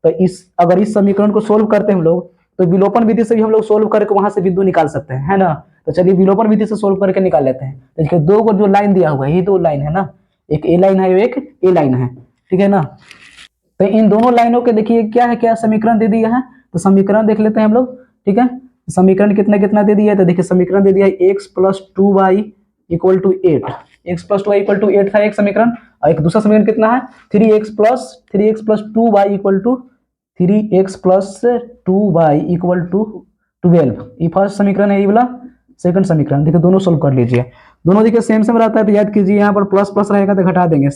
तो अगर इस समीकरण को सोल्व करते हैं हम लोग, तो विलोपन विधि से भी हम लोग सोल्व करके वहां से बिंदु निकाल सकते हैं, है ना। तो चलिए विलोपन विधि से सोल्व करके निकाल लेते हैं। तो देखिए दो को जो लाइन दिया हुआ है, ये दो लाइन है ना, एक ए लाइन है एक ए लाइन है, ठीक है ना। तो इन दोनों लाइनों के देखिए क्या है, क्या समीकरण दे दिया है। तो समीकरण देख लेते हैं हम लोग। ठीक है, समीकरण कितना कितना दे दिया है, तो देखिए समीकरण दे दिया है x plus two y equal to 8, x plus two y equal to 8 था एक समीकरण, और एक दूसरा समीकरण कितना है 3x plus two y equal to 3x plus two y equal to 12। ये फर्स्ट समीकरण है, ये वाला सेकंड समीकरण। देखिए दोनों सोल्व कर लीजिए, दोनों देखिए सेम सेम रहता है, तो याद कीजिए यहाँ पर प्लस प्लस रहेगा तो घटा देंगे,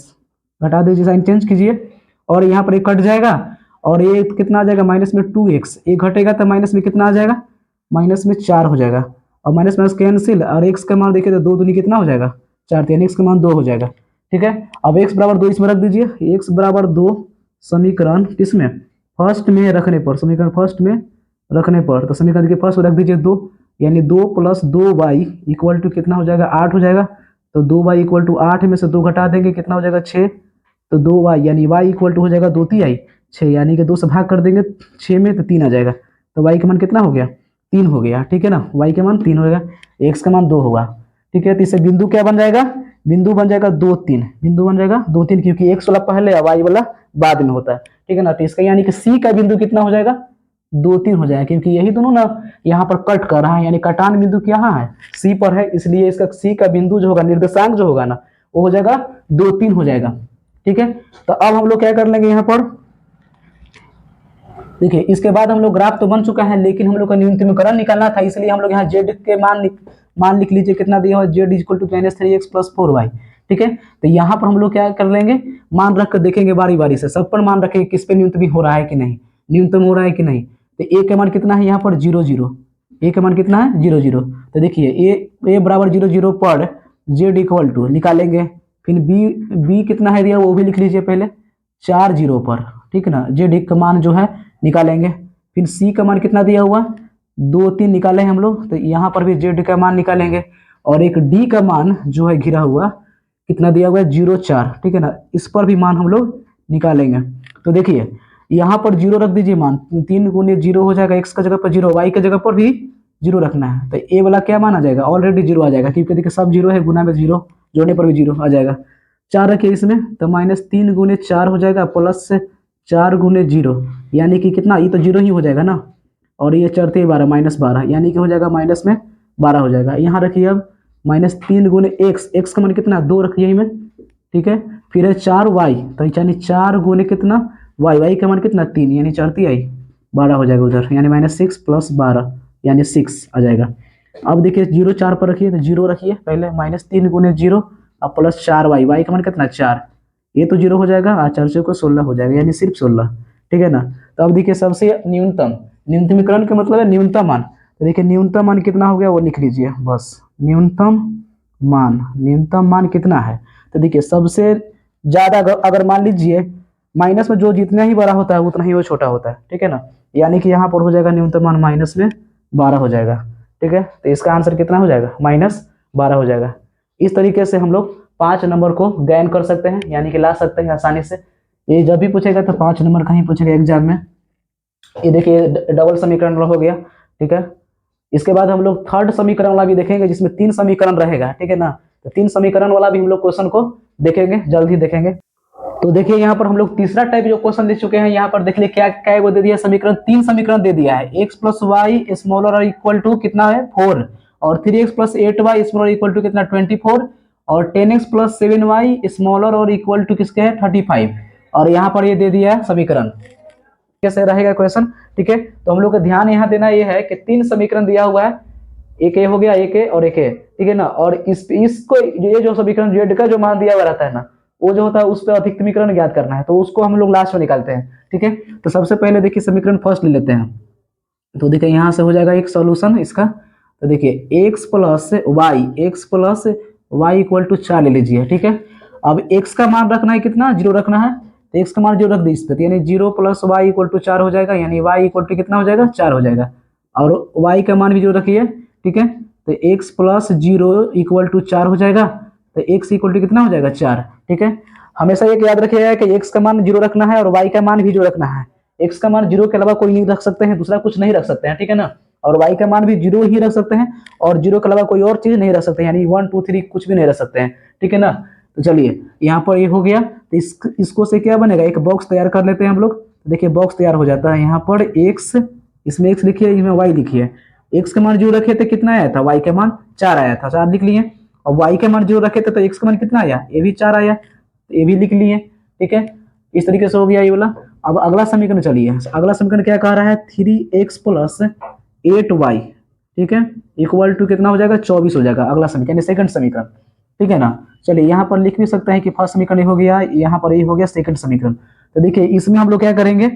घटा दीजिए, साइन चेंज कीजिए, और यहाँ पर एक कट जाएगा, और ये कितना आ जाएगा माइनस में 2x, एक घटेगा तो माइनस में कितना आ जाएगा, माइनस में 4 हो जाएगा, और माइनस माइनस कैंसिल, और x का मान देखिए तो 2 दूनी कितना हो जाएगा 4, यानी x का मान 2 हो जाएगा। ठीक है, अब x बराबर 2 इसमें रख दीजिए, x बराबर 2 समीकरण किसमें फर्स्ट में रखने पर, समीकरण फर्स्ट में रखने पर, तो समीकरण के फर्स्ट में रख दीजिए 2, यानी 2 प्लस 2y इक्वल टू कितना हो जाएगा 8 हो जाएगा। तो 2y इक्वल टू 8 में से 2 घटा देंगे कितना हो जाएगा 6, तो 2y यानी y इक्वल टू हो जाएगा 2 3 6, यानी कि 2 से भाग कर देंगे 6 में तो 3 आ जाएगा। तो y का मान कितना हो गया 3 हो गया। ठीक है ना, y का मान 3 होगा, x का मान 2 होगा। ठीक है, तो इससे बिंदु क्या बन जाएगा, बिंदु बन जाएगा 2 3, बिंदु बन जाएगा 2 3, क्योंकि x वाला पहले y वाला बाद में होता है। ठीक है ना, तो इसका यानी कि c का बिंदु कितना हो जाएगा 2 3 हो जाएगा, क्योंकि यही दोनों ना यहाँ पर कट कर रहा है, यानी कटान बिंदु क्या है c पर है, इसलिए इसका c का बिंदु जो होगा निर्देशांक जो होगा ना वो हो जाएगा 2 3 हो जाएगा। ठीक है, तो अब हम लोग क्या कर लेंगे यहाँ पर, देखिए इसके बाद हम लोग ग्राफ तो बन चुका है, लेकिन हम लोग का न्यूनतमीकरण निकालना था, इसलिए हम लोग यहाँ जेड के मान लिख लीजिए कितना दिया हुआ Z equal to -3x plus 4y। ठीक है, तो यहाँ पर हम लोग क्या कर लेंगे, मान रख कर देखेंगे बारी बारी से, सब पर मान रखेंगे किस पे न्यूनतम हो रहा है कि नहीं, न्यूनतम हो रहा है कि नहीं। तो ए का मान कितना है यहाँ पर 0 0, ए का मान कितना है 0 0। तो देखिए ए बराबर 0 0 पर जेड इक्वल टू निकालेंगे, फिर बी कितना है दिया वो भी लिख लीजिए पहले 4 0 पर। ठीक है ना, जेड का मान जो है निकालेंगे, फिर सी का मान कितना दिया हुआ 2 3 निकाले हम लोग, तो यहाँ पर भी जेड का मान निकालेंगे, और एक डी का मान जो है घिरा हुआ कितना दिया हुआ है 0 4। ठीक है ना, इस पर भी मान हम लोग निकालेंगे। तो देखिए यहाँ पर 0 रख दीजिए, मान 3 गुने 0 हो जाएगा, x का जगह पर 0, y का जगह पर भी 0 रखना है, तो ए वाला क्या मान आ जाएगा ऑलरेडी 0 आ जाएगा, क्योंकि देखिए सब 0 है, गुना में 0 जोड़ने पर भी 0 आ जाएगा। 4 रखिए इसमें, तो -3 गुने 4 हो जाएगा प्लस 4 गुने 0, यानी कि कितना, ये तो 0 ही हो जाएगा ना, और ये चढ़ते 12 -12, यानी कि हो जाएगा माइनस में 12 हो जाएगा। यहाँ रखिए अब -3 गुने x का मान कितना 2 रखिए यही में। ठीक है, फिर है 4y, तो यानी 4 गुने कितना y का मान कितना 3, यानी चढ़ती आई 12 हो जाएगा उधर, यानी -6 प्लस 12 यानी 6 आ जाएगा। अब देखिए 0 4 पर रखिए, तो 0 रखिए पहले, -3 गुने 0 और प्लस 4y का मान कितना 4, ये तो 0 हो जाएगा, 4 को 16 हो जाएगा, यानी सिर्फ 16। ठीक है ना, तो अब देखिए सबसे न्यूनतमीकरण का मतलब है न्यूनतम मान, तो देखिए न्यूनतम मान कितना हो गया वो लिख लीजिए बस, न्यूनतम मान कितना है। तो देखिए सबसे ज्यादा अगर मान लीजिए माइनस में जो जितना ही बड़ा होता है उतना ही वो छोटा होता है। ठीक है ना, यानी कि यहाँ पर हो जाएगा न्यूनतम मान -12 हो जाएगा। ठीक है, तो इसका आंसर कितना हो जाएगा -12 हो जाएगा। इस तरीके से हम लोग 5 नंबर को गैन कर सकते हैं, यानी कि ला सकते हैं आसानी से। ये जब भी पूछेगा तो 5 नंबर का ही पूछेगा एग्जाम में। ये देखिए डबल समीकरण हो गया। ठीक है, इसके बाद हम लोग थर्ड समीकरण वाला भी देखेंगे, जिसमें 3 समीकरण रहेगा। ठीक है ना, तो 3 समीकरण वाला भी हम लोग क्वेश्चन को देखेंगे, जल्द ही देखेंगे। तो देखिए यहाँ पर हम लोग तीसरा टाइप जो क्वेश्चन दे चुके हैं, यहाँ पर देख लिए क्या क्या वो दे दिया समीकरण, 3 समीकरण दे दिया है, x प्लस वाई स्मॉलर और इक्वल टू कितना है 4, और 3x plus 8y smaller equal to कितना 24, और 10x प्लस 7y स्मॉलर और इक्वल टू किसके है 35, और यहाँ पर ये दे दिया है समीकरण। कैसे रहेगा क्वेश्चन। ठीक है, तो हम लोग का ध्यान यहाँ देना ये है कि 3 समीकरण दिया हुआ है, एक ए हो गया, एक ए और एक ए। ठीक है ना, और इसको ये जो समीकरण जेड का जो मान दिया हुआ रहता है ना वो जो होता है उस पर अधिक समीकरण ज्ञात करना है, तो उसको हम लोग लास्ट में निकालते हैं। ठीक है, तो सबसे पहले देखिए समीकरण फर्स्ट ले लेते हैं। तो देखिए यहाँ से हो जाएगा एक सॉल्यूशन इसका। तो देखिए x plus y equal to 4 ले लीजिए। ठीक है, अब एक्स का मान रखना है कितना, 0 रखना है, तो एक्स का मान 0 रख दी इस पे, यानी 0 प्लस वाई इक्वल टू 4 हो जाएगा, यानी वाई इक्वल टू कितना हो जाएगा, 4 हो जाएगा। और वाई का मान भी 0 रखिए। ठीक है, तो एक्स प्लस 0 इक्वल टू 4 हो जाएगा, तो एक्स इक्वल टू कितना हो जाएगा, 4। ठीक है, हमेशा एक याद रखिएगा कि एक्स का मान 0 रखना है और वाई का मान भी 0 रखना है। एक्स का मान 0 के अलावा कोई नहीं रख सकते हैं, दूसरा कुछ नहीं रख सकते हैं। ठीक है ना, और वाई का मान भी 0 ही रख सकते हैं, और 0 के अलावा कोई और चीज नहीं रख सकते, यानी 1 2 3 कुछ भी नहीं रख सकते हैं। ठीक है ना, तो चलिए यहाँ पर ये हो गया, तो इसको से क्या बनेगा, एक बॉक्स तैयार कर लेते हैं हम लोग। तो देखिए बॉक्स तैयार हो जाता है, यहाँ पर एक्स, इसमें एक्स लिखिए, इसमें वाई लिखिए। एक्स का मान 0 रखे थे, कितना आया था, वाई का मान 4 आया था, 4 लिख लिए। और वाई का मान 0 रखे थे, तो एक्स का मान कितना आया, ये भी 4 आया, तो ये भी लिख लिए। ठीक है, इस तरीके से हो गया ये वाला। अब अगला समीकरण चलिए, अगला समीकरण क्या कह रहा है, 3x प्लस 8y, ठीक है, इक्वल टू कितना हो जाएगा, 24 हो जाएगा अगला समीकरण, सेकंड समीकरण। ठीक है ना, चलिए यहाँ पर लिख भी सकते हैं कि फर्स्ट समीकरण हो गया, यहाँ पर ये हो गया सेकंड समीकरण। तो देखिए इसमें हम लोग क्या करेंगे,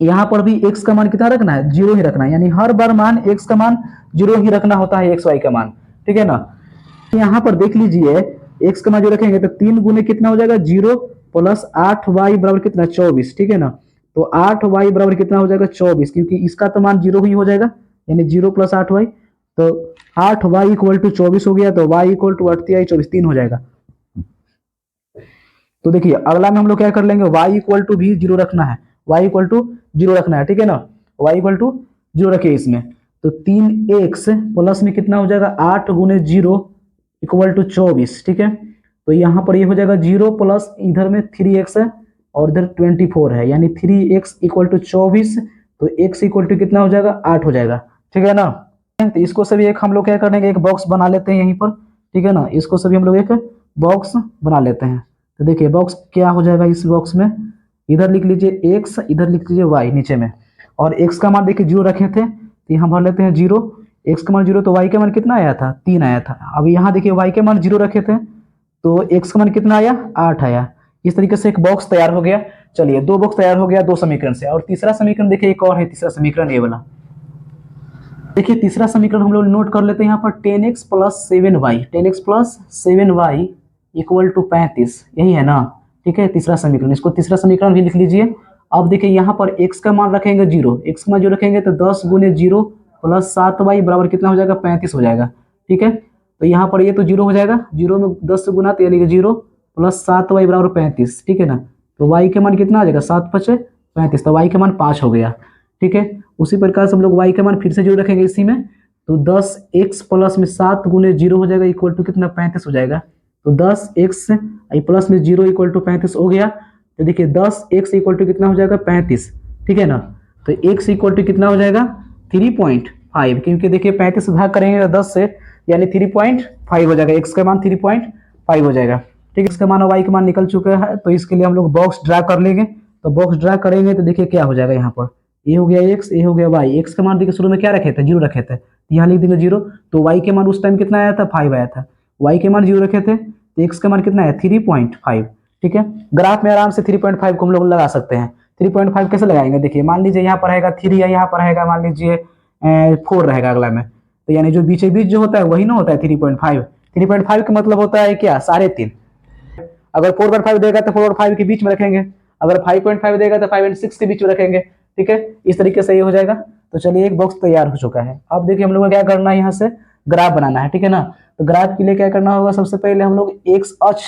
यहाँ पर भी x का मान कितना रखना है, 0 ही रखना है, यानी हर बार मान x का मान 0 ही रखना होता है, xy का मान। ठीक है ना, यहाँ पर देख लीजिए x का मान जो रखेंगे तो 3 गुने कितना हो जाएगा, 0 प्लस 8y बराबर कितना, 24। ठीक है ना, तो 8y बराबर कितना हो जाएगा, 24, क्योंकि इसका तो मान 0 ही हो जाएगा, यानी 0 प्लस 8y, तो 8y इक्वल टू 24 हो गया, तो y इक्वल टू 8 24 3 हो जाएगा। तो देखिए अगला में हम लोग क्या कर लेंगे, y इक्वल टू भी 0 रखना है, y इक्वल टू 0 रखना है। ठीक है ना, y इक्वल टू 0 रखिए इसमें, तो 3x प्लस में कितना हो जाएगा, 8 गुने 0 इक्वल टू 24। ठीक है, तो यहाँ पर ये हो जाएगा 0 प्लस इधर में 3x है और इधर 24 है, यानी 3x इक्वल टू 24, तो x इक्वल टू कितना हो जाएगा, 8 हो जाएगा। ठीक है ना, तो इसको सभी एक हम लोग क्या करेंगे, एक बॉक्स बना लेते हैं यहीं पर। ठीक है ना, इसको सभी हम लोग एक बॉक्स बना लेते हैं। तो देखिए बॉक्स क्या हो जाएगा, इस बॉक्स में इधर लिख लीजिए x, इधर लिख लीजिए y नीचे में, और x का मान देखिए 0 रखे थे, तो यहाँ भर लेते हैं 0, x का मान 0, तो y का मान कितना आया था, 3 आया था। अब यहाँ देखिए y के मान 0 रखे थे, तो x का मान कितना आया, 8 आया। इस तरीके से एक बॉक्स तैयार हो गया। चलिए 2 बॉक्स तैयार हो गया 2 समीकरण से। और तीसरा समीकरण देखिए एक और है, तीसरा समीकरण ये वाला। देखिए तीसरा समीकरण हम लोग नोट कर लेते हैं यहाँ पर, 10x plus 7y, 10x plus 7y equal to 35, यही है ना। ठीक है, तीसरा समीकरण, इसको तीसरा समीकरण भी लिख लीजिए। अब देखिए यहाँ पर x का मान रखेंगे 0, x का मान जो रखेंगे तो 10 गुने 0 प्लस 7y बराबर कितना हो जाएगा, 35 हो जाएगा। ठीक है, तो यहाँ पर ये तो 0 हो जाएगा, 0 में 10 से गुना, तो यानी कि 0 प्लस 7y बराबर 35। ठीक है ना, तो y के मान कितना आ जाएगा, 7 5 35, तो y के मान 5 हो गया। ठीक है, उसी प्रकार से हम लोग y का मान फिर से 0 रखेंगे इसी में, तो 10x प्लस में 7 गुने 0 हो जाएगा, इक्वल टू कितना, 35 हो जाएगा। तो 10x प्लस में 0 इक्वल टू 35 हो गया। तो देखिए 10x इक्वल टू कितना हो जाएगा, 35। ठीक है ना, तो x इक्वल टू कितना हो जाएगा, 3.5, क्योंकि देखिए 35 भाग करेंगे 10 से, यानी 3.5 हो जाएगा, x का मान 3.5 हो जाएगा। ठीक है, इसका मान और y का मान निकल चुका है, तो इसके लिए हम लोग बॉक्स ड्रा कर लेंगे। तो बॉक्स ड्रा करेंगे तो देखिए क्या हो जाएगा, यहाँ पर ये हो गया x, ये हो गया y। x का मान देखिए शुरू में क्या रखे थे, 0 रखे थे, यहाँ लिख देंगे 0। तो y के मान उस टाइम कितना आया था, 5 आया था, y के मान 0 रखे थे, तो x का मान कितना है, 3.5। ठीक है, ग्राफ में आराम से 3.5 को हम लोग लगा सकते हैं। 3.5 कैसे लगाएंगे, देखिए मान लीजिए यहाँ पर रहेगा 3 या यहाँ पर रहेगा मान लीजिए 4 रहेगा अगला में, तो यानी जो बीचे बीच जो होता है वही ना होता है 3.5। 3.5 का मतलब होता है क्या, 3.5। अगर 4/5 देगा तो 4/5 के बीच में रखेंगे, अगर 5.5 देगा तो 5 और 6 के बीच में रखेंगे। ठीक है, इस तरीके से ये हो जाएगा। तो चलिए एक बॉक्स तैयार हो चुका है। अब देखिए हम लोग को क्या करना है, यहाँ से ग्राफ बनाना है। ठीक है ना, तो ग्राफ के लिए क्या करना होगा, सबसे पहले हम लोग एक्स अक्ष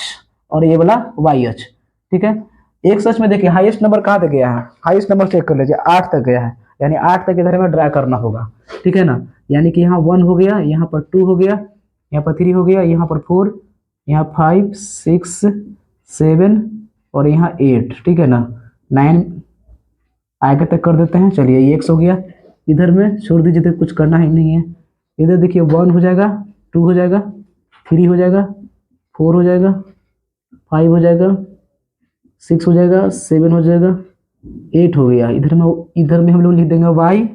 और ये वाला वाई अक्ष। ठीक है, एक्स अक्ष में देखिए हाईएस्ट नंबर कहाँ तक गया है, हाईएस्ट नंबर चेक कर लीजिए, 8 तक गया है, यानी 8 तक इधर में ड्रा करना होगा। ठीक है ना, यानी कि यहाँ 1 हो गया, यहाँ पर 2 हो गया, यहाँ पर 3 हो गया, यहाँ पर 4, यहाँ 5 6 7 और यहाँ 8। ठीक है ना, 9 आगे तक कर देते हैं। चलिए ये x हो गया, इधर में छोड़ दीजिए, तो कुछ करना ही नहीं है। इधर देखिए 1 हो जाएगा, 2 हो जाएगा, 3 हो जाएगा, 4 हो जाएगा, 5 हो जाएगा, 6 हो जाएगा, 7 हो जाएगा, 8 हो गया। इधर में हम लोग लिख देंगे y,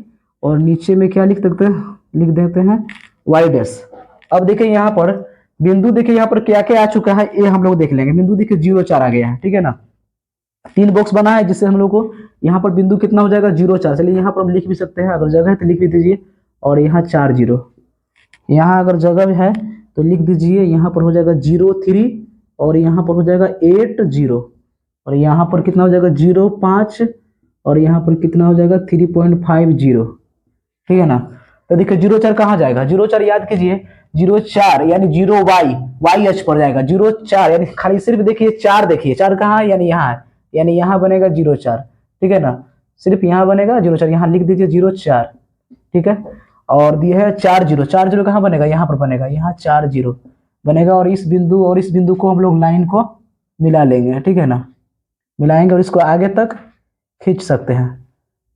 और नीचे में क्या लिख देते हैं y डैश। अब देखिए यहाँ पर बिंदु देखिए यहाँ पर क्या क्या आ चुका है ये हम लोग देख लेंगे। बिंदु देखिए 0 4 आ गया है, ठीक है ना। 3 बॉक्स बना है जिससे हम लोग को यहाँ पर बिंदु कितना हो जाएगा 0 4। चलिए यहाँ पर हम लिख भी सकते हैं, अगर जगह है तो लिख भी दीजिए। और यहाँ 4 0, यहाँ अगर जगह है तो लिख दीजिए। यहाँ पर हो जाएगा 0 3 और यहाँ पर हो जाएगा 8 0 और यहाँ पर कितना हो जाएगा 0 5 और यहाँ पर कितना हो जाएगा 3.50, ठीक है ना। तो देखिए 0 4 कहाँ जाएगा, 0 4 याद कीजिए 0 4 यानी 0 वाई एच पर जाएगा। 0 4 यानी खाली सिर्फ देखिए 4, देखिए 4 कहाँ है यानी यहाँ है, यानी यहाँ बनेगा 0 4, ठीक है ना। सिर्फ यहाँ बनेगा 0 4, यहाँ लिख दीजिए 0 4, ठीक है। और दिया है 4 0, 4 0 कहाँ बनेगा, यहाँ पर बनेगा, यहाँ 4 0 बनेगा। और इस बिंदु को हम लोग लाइन को मिला लेंगे, ठीक है ना। मिलाएंगे और इसको आगे तक खींच सकते हैं,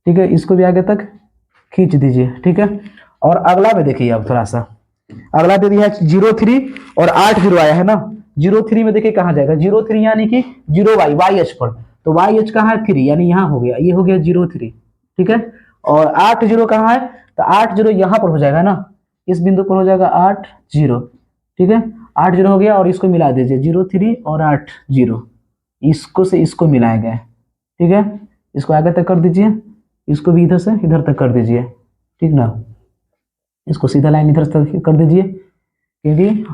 ठीक है। इसको भी आगे तक खींच दीजिए, ठीक है। और अगला में देखिए, अब थोड़ा सा अगला दे दिया है 0 3 और 8 0 आया है ना। 0 3 में देखिए कहाँ जाएगा, 0 3 यानी कि 0 वाई एच पर, तो वाई एच कहाँ है 3, यानी यहाँ हो गया, ये हो गया 0 3, ठीक है। और 8 0 कहाँ है, तो 8 0 यहाँ पर हो जाएगा ना, इस बिंदु पर हो जाएगा 8 0, ठीक है। 8 0 हो गया और इसको मिला दीजिए 0 3 और 8 0, इसको से इसको मिलाया गया, ठीक है। इसको आगे तक कर दीजिए, इसको भी इधर से इधर तक कर दीजिए, ठीक ना। इसको सीधा लाइन इधर तक कर दीजिए, क्योंकि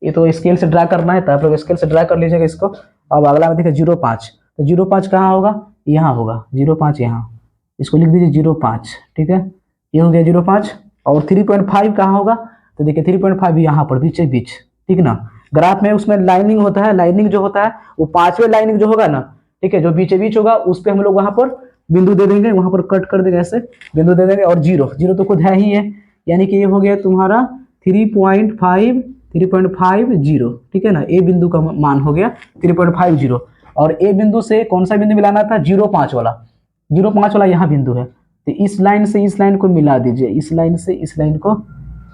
ये तो स्केल से ड्रा करना है, तो आप लोग स्केल से ड्रा कर लीजिएगा इसको। अब अगला में देखिए 0 5, तो 0 5 कहाँ होगा, यहाँ होगा 0 5 यहाँ, इसको लिख दीजिए 0 5, ठीक है। ये हो गया 0 5। और 3.5 कहाँ होगा, तो देखिए 3.5 यहाँ पर बीच बीच, ठीक ना। ग्राफ में उसमें लाइनिंग होता है, लाइनिंग जो होता है वो 5वें लाइनिंग जो होगा ना, ठीक है, जो बीच बीच होगा उस पर हम लोग वहां पर बिंदु दे देंगे, वहां पर कट कर देंगे, ऐसे बिंदु दे देंगे। और 0 0 तो खुद है ही है, यानी कि ये हो गया तुम्हारा 3.50, ठीक है ना। ए बिंदु का मान हो गया 3.50। और ए बिंदु से कौन सा बिंदु मिलाना था, 0 5 वाला, 0 5 वाला यहाँ बिंदु है। तो इस लाइन से इस लाइन को मिला दीजिए, इस लाइन से इस लाइन को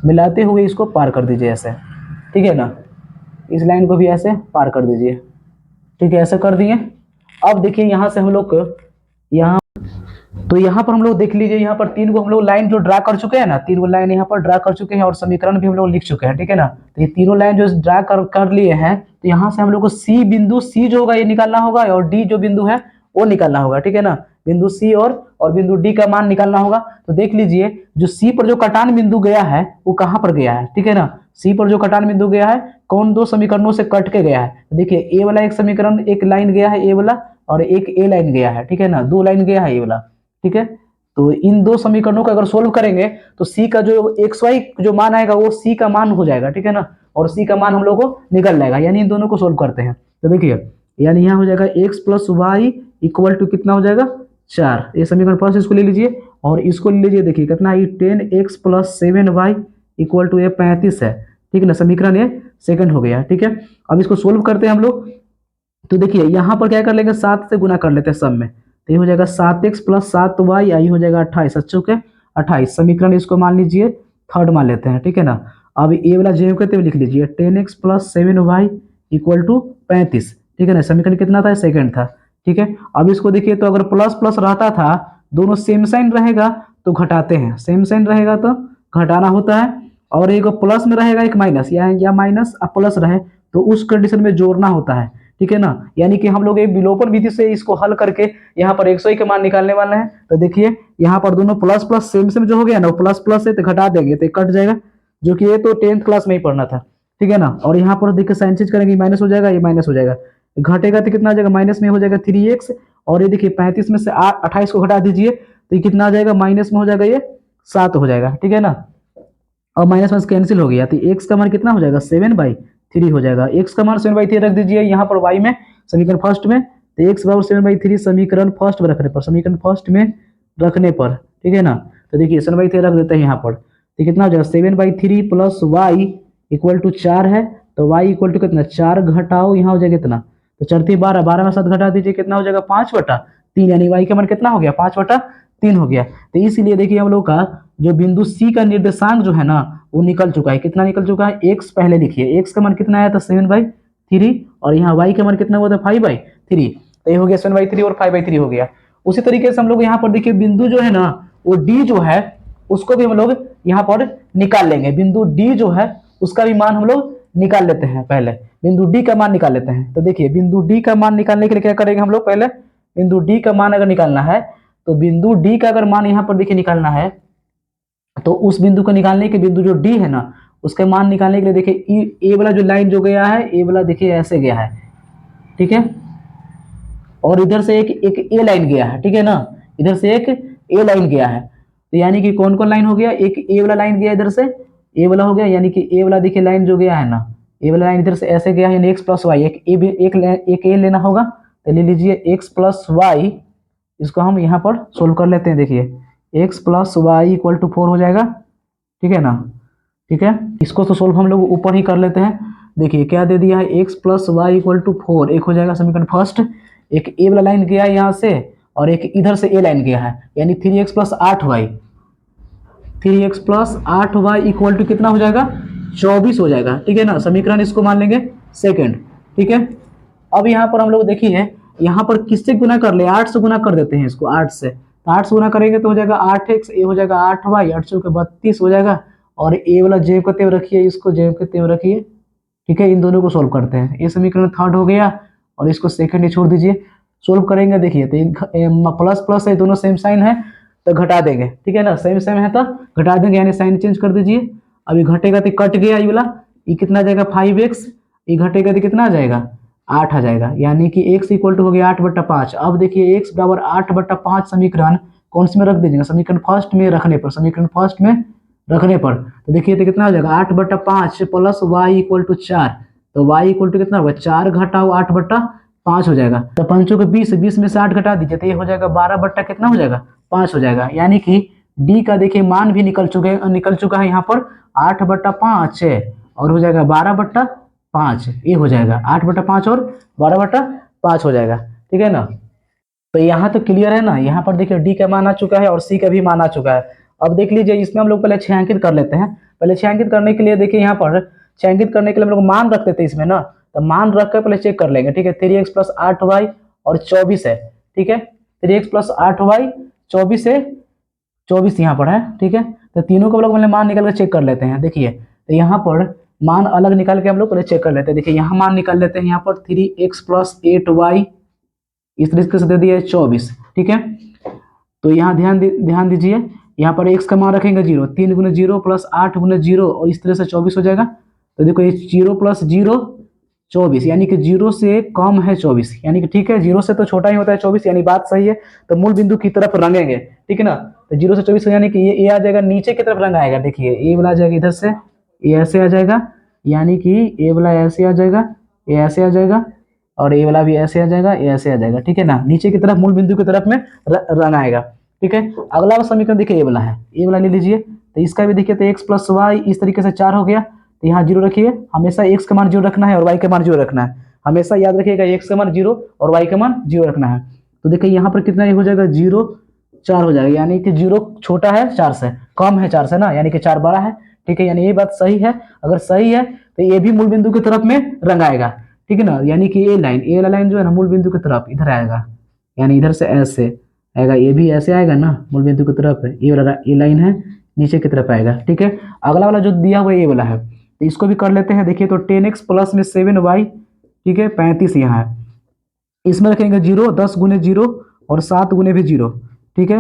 मिलाते हुए इसको पार कर दीजिए ऐसे, ठीक है ना। इस लाइन को भी ऐसे पार कर दीजिए, ठीक है, ऐसे कर दिए। अब देखिए यहाँ से हम लोग यहाँ, तो यहाँ पर हम लोग देख लीजिए, यहाँ पर 3 को हम लोग लाइन जो ड्रा कर चुके हैं ना, 3 को लाइन यहाँ पर ड्रा कर चुके हैं और समीकरण भी हम लोग लिख चुके हैं, ठीक है ना। तो ये तीनों लाइन जो ड्रा कर लिए हैं, तो यहाँ से हम लोग को सी बिंदु, सी जो होगा ये निकालना होगा, और डी जो बिंदु है वो निकालना होगा, ठीक है ना। बिंदु सी और बिंदु डी का मान निकालना होगा। तो देख लीजिए जो सी पर जो कटान बिंदु गया है वो कहाँ पर गया है, ठीक है ना। सी पर जो कटान बिंदु गया है कौन दो समीकरणों से कट के गया है, देखिए ए वाला एक समीकरण, एक लाइन गया है ए वाला, और एक ए लाइन गया है, ठीक है ना, 2 लाइन गया है ए वाला, ठीक है। तो इन 2 समीकरणों को अगर सोल्व करेंगे तो सी का जो एक्स वाई जो मान आएगा वो सी का मान हो जाएगा, ठीक है ना। और सी का मान हम लोग को निकल जाएगा, यानी इन दोनों को सोल्व करते हैं। तो देखिए यानी यहाँ हो जाएगा x plus y equal to कितना हो जाएगा 4, ये समीकरण फर्स्ट इसको ले लीजिए और इसको ले लीजिए। देखिए कितना है 10x plus 7y equal to ये 35 है, ठीक है ना। समीकरण ये सेकंड हो गया, ठीक है। अब इसको सोल्व करते हैं हम लोग। तो देखिए यहाँ पर क्या कर लेंगे, 7 से गुना कर लेते हैं सब में, तो ये हो जाएगा 7x प्लस 7y, आई हो जाएगा 28, अच्छे के 28। समीकरण इसको मान लीजिए थर्ड मान लेते हैं, ठीक है ना। अब ये वाला जो कहते हुए लिख लीजिए 10x plus 7y equal to 35, ठीक है ना। समीकरण कितना था, सेकंड था, ठीक है। अब इसको देखिए, तो अगर प्लस प्लस रहता था, दोनों सेम साइन रहेगा तो घटाते हैं, सेम साइन रहेगा तो घटाना होता है, और एक प्लस में रहेगा एक माइनस, या माइनस प्लस रहे तो उस कंडीशन में जोड़ना होता है, ठीक है ना। यानी कि हम लोग एक विलोपन विधि से इसको हल करके यहाँ पर 100 के मान निकालने वाले हैं। तो देखिए यहाँ पर दोनों प्लस प्लस सेम सेम जो हो गया ना, प्लस प्लस है तो घटा देंगे तो कट जाएगा, जो कि ये तो 10th क्लास में ही पढ़ना था, ठीक है ना। और यहाँ पर देखिए साइन चेंज करेंगे, माइनस हो जाएगा, ये माइनस हो जाएगा, घटेगा तो कितना आ जाएगा, माइनस में हो जाएगा 3x। और ये देखिए 35 में से 28 को घटा दीजिए तो ये कितना आ जाएगा, माइनस में हो जाएगा ये 7 हो जाएगा, ठीक है ना। और माइनस माइनस कैंसिल हो गया, तो x का मान कितना हो जाएगा 7/3 हो जाएगा। x का मान 7/3 रख दीजिए यहाँ पर y में, समीकरण फर्स्ट में। तो x बराबर 7/3 समीकरण फर्स्ट में रखने पर, समीकरण फर्स्ट में रखने पर, ठीक है ना। तो देखिए 7/3 रख देते हैं यहाँ पर, तो कितना हो जाएगा 7/3 प्लस y इक्वल टू 4 है, तो y इक्वल टू कितना 4 घटाओ यहाँ हो जाएगा कितना, तो 4 × 12, 12 में 7 घटा दीजिए कितना हो जाएगा 5/3, यानी y का मान कितना हो गया 5/3 हो गया। तो इसीलिए देखिए हम लोग का जो बिंदु C का निर्देशांक जो है ना वो निकल चुका है। कितना निकल चुका है, x पहले लिखिए, x का मान कितना आया था 7/3, और यहाँ y का मान कितना हुआ था 5/3, तो ये हो गया 7/3 और 5/3 हो गया। उसी तरीके से हम लोग यहाँ पर देखिए बिंदु जो है ना वो D जो है उसको भी हम लोग यहाँ पर निकाल लेंगे, बिंदु D जो है उसका भी मान हम लोग निकाल लेते हैं, पहले बिंदु डी का मान निकाल लेते हैं। तो देखिए बिंदु डी का मान निकालने के लिए क्या करेंगे हम लोग, पहले बिंदु डी का मान अगर निकालना है तो बिंदु डी का अगर मान यहाँ पर देखिए निकालना है तो उस बिंदु को निकालने के बिंदु जो डी है ना उसका मान निकालने के लिए देखिए ए वाला जो लाइन जो गया है, ए वाला देखिए ऐसे गया है, ठीक है, और इधर से एक ए लाइन गया है, ठीक है ना, इधर से एक ए लाइन गया है। तो यानी कि कौन कौन लाइन हो गया, एक ए वाला लाइन गया इधर से, ए वाला हो गया, यानी कि ए वाला देखिए लाइन जो गया है ना, ए वाला लाइन इधर से ऐसे गया है, यानी एक्स प्लस वाई, एक ए लेना होगा। तो ले लीजिए एक्स प्लस वाई, इसको हम यहाँ पर सोल्व कर लेते हैं। देखिए x plus y equal to 4 हो जाएगा, ठीक है ना, ठीक है। इसको तो सोल्व हम लोग ऊपर ही कर लेते हैं। देखिए क्या दे दिया है, x plus y equal to 4, एक हो जाएगा समीकरण फर्स्ट। एक ए वाला लाइन गया है यहाँ से और एक इधर से ए लाइन गया है, यानी 3x plus 8y, 3x plus 8y equal to कितना हो जाएगा, 24 हो जाएगा, ठीक है ना। समीकरण इसको मान लेंगे सेकंड, ठीक है। अब यहाँ पर हम लोग देखिए यहाँ पर किससे गुना कर ले, 8 से गुना कर देते हैं इसको, 8 से, तो 8 से गुना करेंगे तो हो जाएगा 8x, ए हो जाएगा 8y, 8 चौके 32 हो जाएगा, और ए वाला जेब का तेव रखिए, इसको जेब के तेव रखिए, ठीक है। इन दोनों को सोल्व करते हैं, ये समीकरण थर्ड हो गया और इसको सेकंड ही छोड़ दीजिए। सोल्व करेंगे देखिए तो प्लस प्लस है, दोनों सेम साइन है तो घटा देंगे, ठीक है ना, सेम सेम है तो घटा देंगे, यानी साइन चेंज कर दीजिए। अभी घटेगा तो कट गया ये वाला, ये कितना आ जाएगा 5x, ये घटेगा तो कितना आ जाएगा 8 आ जाएगा, यानी कि x इक्वल टू हो गया 8/5। अब देखिए x बराबर 8/5 समीकरण कौन से में रख दीजिएगा, समीकरण फर्स्ट में रखने पर, समीकरण फर्स्ट में रखने पर तो देखिए तो कितना हो जाएगा 8/5 प्लस वाई इक्वल टू 4, तो वाई इक्वल टू कितना होगा 4 घटाओ 8/5 हो जाएगा। तो 5 के 20, 20 में से 8 घटा दीजिए तो ये हो जाएगा 12 कितना हो जाएगा 5 हो जाएगा, यानी कि डी का देखिए मान भी निकल चुका है यहाँ पर 8/5 और हो जाएगा 12/5, ये हो जाएगा 8/5 और 12/5 हो जाएगा, ठीक है ना। तो यहाँ तो क्लियर है ना, यहाँ पर देखिए डी का मान आ चुका है और सी का भी मान आ चुका है। अब देख लीजिए इसमें हम लोग पहले छायांकित कर लेते हैं। पहले छायांकित करने के लिए देखिए यहाँ पर छायांकित करने के लिए हम लोग मान रखते थे इसमें ना, तो मान रख कर पहले चेक कर लेंगे, ठीक है। 3x प्लस 8y और 24 है, ठीक है, 3x प्लस 8y 24 है, 24 यहाँ पर है, ठीक है। तो तीनों को हम लोग पहले मान निकाल कर चेक कर लेते हैं। देखिए तो यहाँ पर मान अलग निकाल के हम लोग पहले चेक कर लेते हैं। देखिए यहाँ मान निकाल लेते हैं, यहाँ पर 3x प्लस 8y इस तरीके से दे दिया है 24, ठीक है। तो यहाँ ध्यान दीजिए, यहाँ पर x का मान रखेंगे 0, 3 गुने 0 प्लस 8 गुने 0 और इस तरह से 24 हो जाएगा। तो देखो ये 0 प्लस 0 24, यानी कि 0 से कम है 24, यानी कि ठीक है 0 से तो छोटा ही होता है 24, यानी बात सही है। तो मूल बिंदु की तरफ रंगेंगे, ठीक है ना। तो 0 से 24 यानी कि ये आ जाएगा नीचे की तरफ रंग आएगा। देखिए ए वाला आ जाएगा इधर से, ये ऐसे आ जाएगा, यानी कि ए वाला ऐसे आ जाएगा, ये ऐसे आ जाएगा, और ए वाला भी ऐसे आ जाएगा, ये ऐसे आ जाएगा, ठीक है ना। नीचे की तरफ मूल बिंदु की तरफ में रंग आएगा, ठीक है। अगला समीकरण देखिए ए वाला है, ए वाला ले लीजिए। तो इसका भी देखिए तो एक्स प्लस वाई इस तरीके से 4 हो गया, तो यहाँ 0 रखिए, हमेशा एक्स का मान 0 रखना है और वाई का मान 0 रखना है, हमेशा याद रखिएगा एक्स का मान 0 और वाई का मान 0 रखना है। तो देखिए यहाँ पर कितना हो जाएगा 0 4 हो जाएगा, यानी कि 0 छोटा है 4 से, कम है 4 से ना, यानी कि 4 बड़ा है, ठीक है। यानी ये बात सही है, अगर सही है तो ये भी मूल बिंदु की तरफ में रंग आएगा, ठीक है ना। यानी कि ए वाला लाइन जो है ना मूल बिंदु की तरफ इधर आएगा, यानी इधर से ऐसे आएगा, ये भी ऐसे आएगा ना मूल बिंदु की तरफ, ये वाला ए लाइन है नीचे की तरफ आएगा, ठीक है। अगला वाला जो दिया हुआ ये वाला है, तो इसको भी कर लेते हैं। देखिए तो 10x प्लस में 7y, ठीक है, 35 यहाँ है, इसमें रखेंगे 0, 10 गुने 0 और 7 गुने भी 0, ठीक है,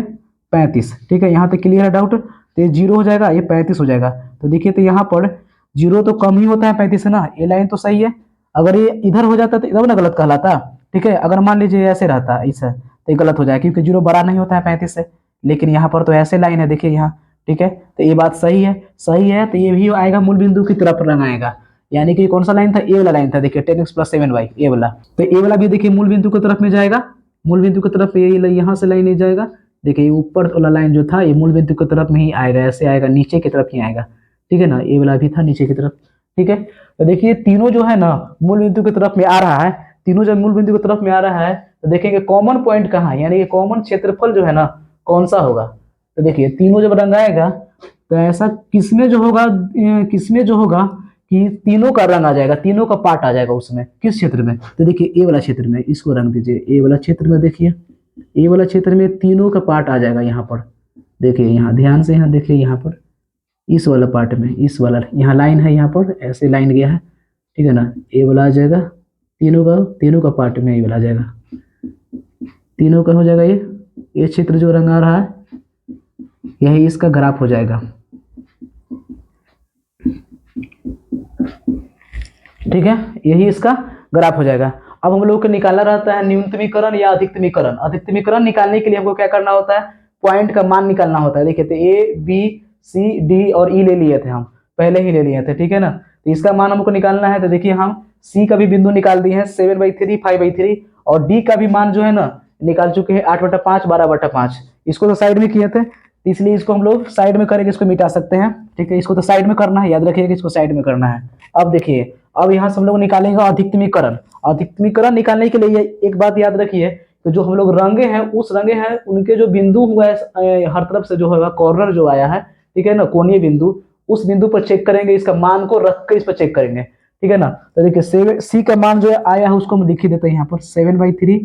35, ठीक है। यहाँ तक क्लियर है डाउट। तो ये 0 हो जाएगा, ये 35 हो जाएगा। तो देखिए तो यहाँ पर 0 तो कम ही होता है 35 से ना, ये लाइन तो सही है। अगर ये इधर हो जाता तो इधर ना गलत कहलाता, ठीक है। अगर मान लीजिए ऐसे रहता ऐसा तो ये गलत हो जाए, क्योंकि 0 बड़ा नहीं होता है 35 से, लेकिन यहाँ पर तो ऐसे लाइन है, देखिए यहाँ, ठीक है। तो ये बात सही है, सही है, तो ये भी आएगा मूल बिंदु की तरफ रंग आएगा, यानी कि कौन सा लाइन था, ए वाला लाइन था। देखिए 10x प्लस 7y ए वाला, तो ए वाला भी देखिए मूल बिंदु की तरफ में जाएगा, मूल बिंदु की तरफ ये यहाँ से लाइन नहीं जाएगा। देखिए ऊपर वाला लाइन जो था ये मूल बिंदु की तरफ में ही आएगा, ऐसे आएगा, नीचे की तरफ ही आएगा, ठीक है ना। ए वाला भी था नीचे की तरफ, ठीक है। तो देखिए तीनों जो है ना मूल बिंदु की तरफ में आ रहा है, तीनों जब मूल बिंदु की तरफ में आ रहा है तो देखेंगे कॉमन पॉइंट कहाँ है, यानी कि कॉमन क्षेत्रफल जो है ना कौन सा होगा। तो देखिए तीनों जब रंग आएगा तो ऐसा किसमें जो होगा कि तीनों का रंग आ जाएगा, तीनों का पार्ट आ जाएगा उसमें, किस क्षेत्र में। तो देखिए ए वाला क्षेत्र में, इसको रंग दीजिए, ए वाला क्षेत्र में, देखिए ए वाला क्षेत्र में तीनों का पार्ट आ जाएगा। यहाँ पर देखिए, यहाँ ध्यान से, यहाँ देखिए, यहाँ पर इस वाला पार्ट में, इस वाला यहाँ लाइन है, यहाँ पर ऐसे लाइन गया है, ठीक है ना, ये वाला आ जाएगा, तीनों का पार्ट में ये वाला आ जाएगा, तीनों का हो जाएगा। ये क्षेत्र जो रंग आ रहा है यही इसका ग्राफ हो जाएगा। ठीक है, यही इसका ग्राफ हो जाएगा। अब हम लोग को निकालना रहता है न्यूनतमीकरण या अधिकतमीकरण। अधिकतमीकरण निकालने के लिए हमको क्या करना होता है, पॉइंट का मान निकालना होता है। देखिए तो ए बी सी डी और ई ले लिए थे, हम पहले ही ले लिए थे, ठीक है ना। तो इसका मान हमको निकालना है, तो देखिए हम सी का भी बिंदु निकाल दिए हैं 7/3 5/3, और डी का भी मान जो है ना निकाल चुके हैं 8/5 12/5। इसको तो साइड में किए थे, इसलिए इसको हम लोग साइड में करेंगे, इसको मिटा सकते हैं। ठीक है, इसको तो साइड में करना है, याद रखिएगा इसको साइड में करना है। अब देखिए, अब यहाँ से हम लोग निकालेंगे अधिकतमीकरण। अधिकतमीकरण निकालने के लिए एक बात याद रखिए, तो जो हम लोग रंगे हैं उस रंगे हैं उनके जो बिंदु हुआ है हर तरफ से जो होगा कॉर्नर जो आया है, ठीक है ना, कोणीय बिंदु, उस बिंदु पर चेक करेंगे, इसका मान को रख कर इस पर चेक करेंगे, ठीक है ना। तो देखिए सी का मान जो है आया है उसको हम लिख ही देते हैं यहाँ पर 7/3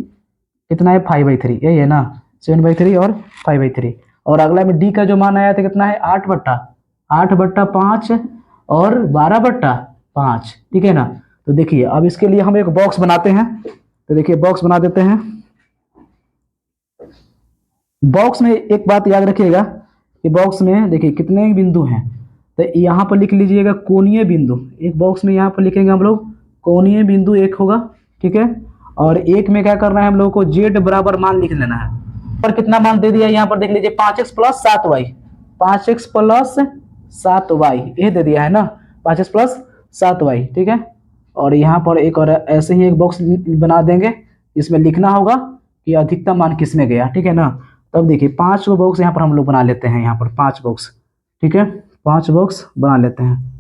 कितना है 5/3, यही है ना, 7/3 और 5/3। और अगला में डी का जो मान आया था कितना है 8/5 और 12/5, ठीक है ना। तो देखिए अब इसके लिए हम एक बॉक्स बनाते हैं, तो देखिए बॉक्स बना देते हैं। बॉक्स में एक बात याद रखिएगा कि बॉक्स में देखिए कितने बिंदु हैं, तो यहाँ पर लिख लीजिएगा कोणीय बिंदु। एक बॉक्स में यहाँ पर लिखेंगे हम लोग कोणीय बिंदु एक होगा, ठीक है। और एक में क्या करना है हम लोग को जेड बराबर मान लिख लेना है। पर कितना मान दे दिया यहाँ पर देख लीजिए 5x + 7y, 5x + 7y ये दे दिया है ना, 5x + 7y, ठीक है। और यहाँ पर एक और ऐसे ही एक बॉक्स बना देंगे, इसमें लिखना होगा कि अधिकतम मान किस में गया, ठीक है ना। तब देखिए 5 बॉक्स यहाँ पर हम लोग बना लेते हैं, यहाँ पर 5 बॉक्स, ठीक है, 5 बॉक्स बना लेते हैं।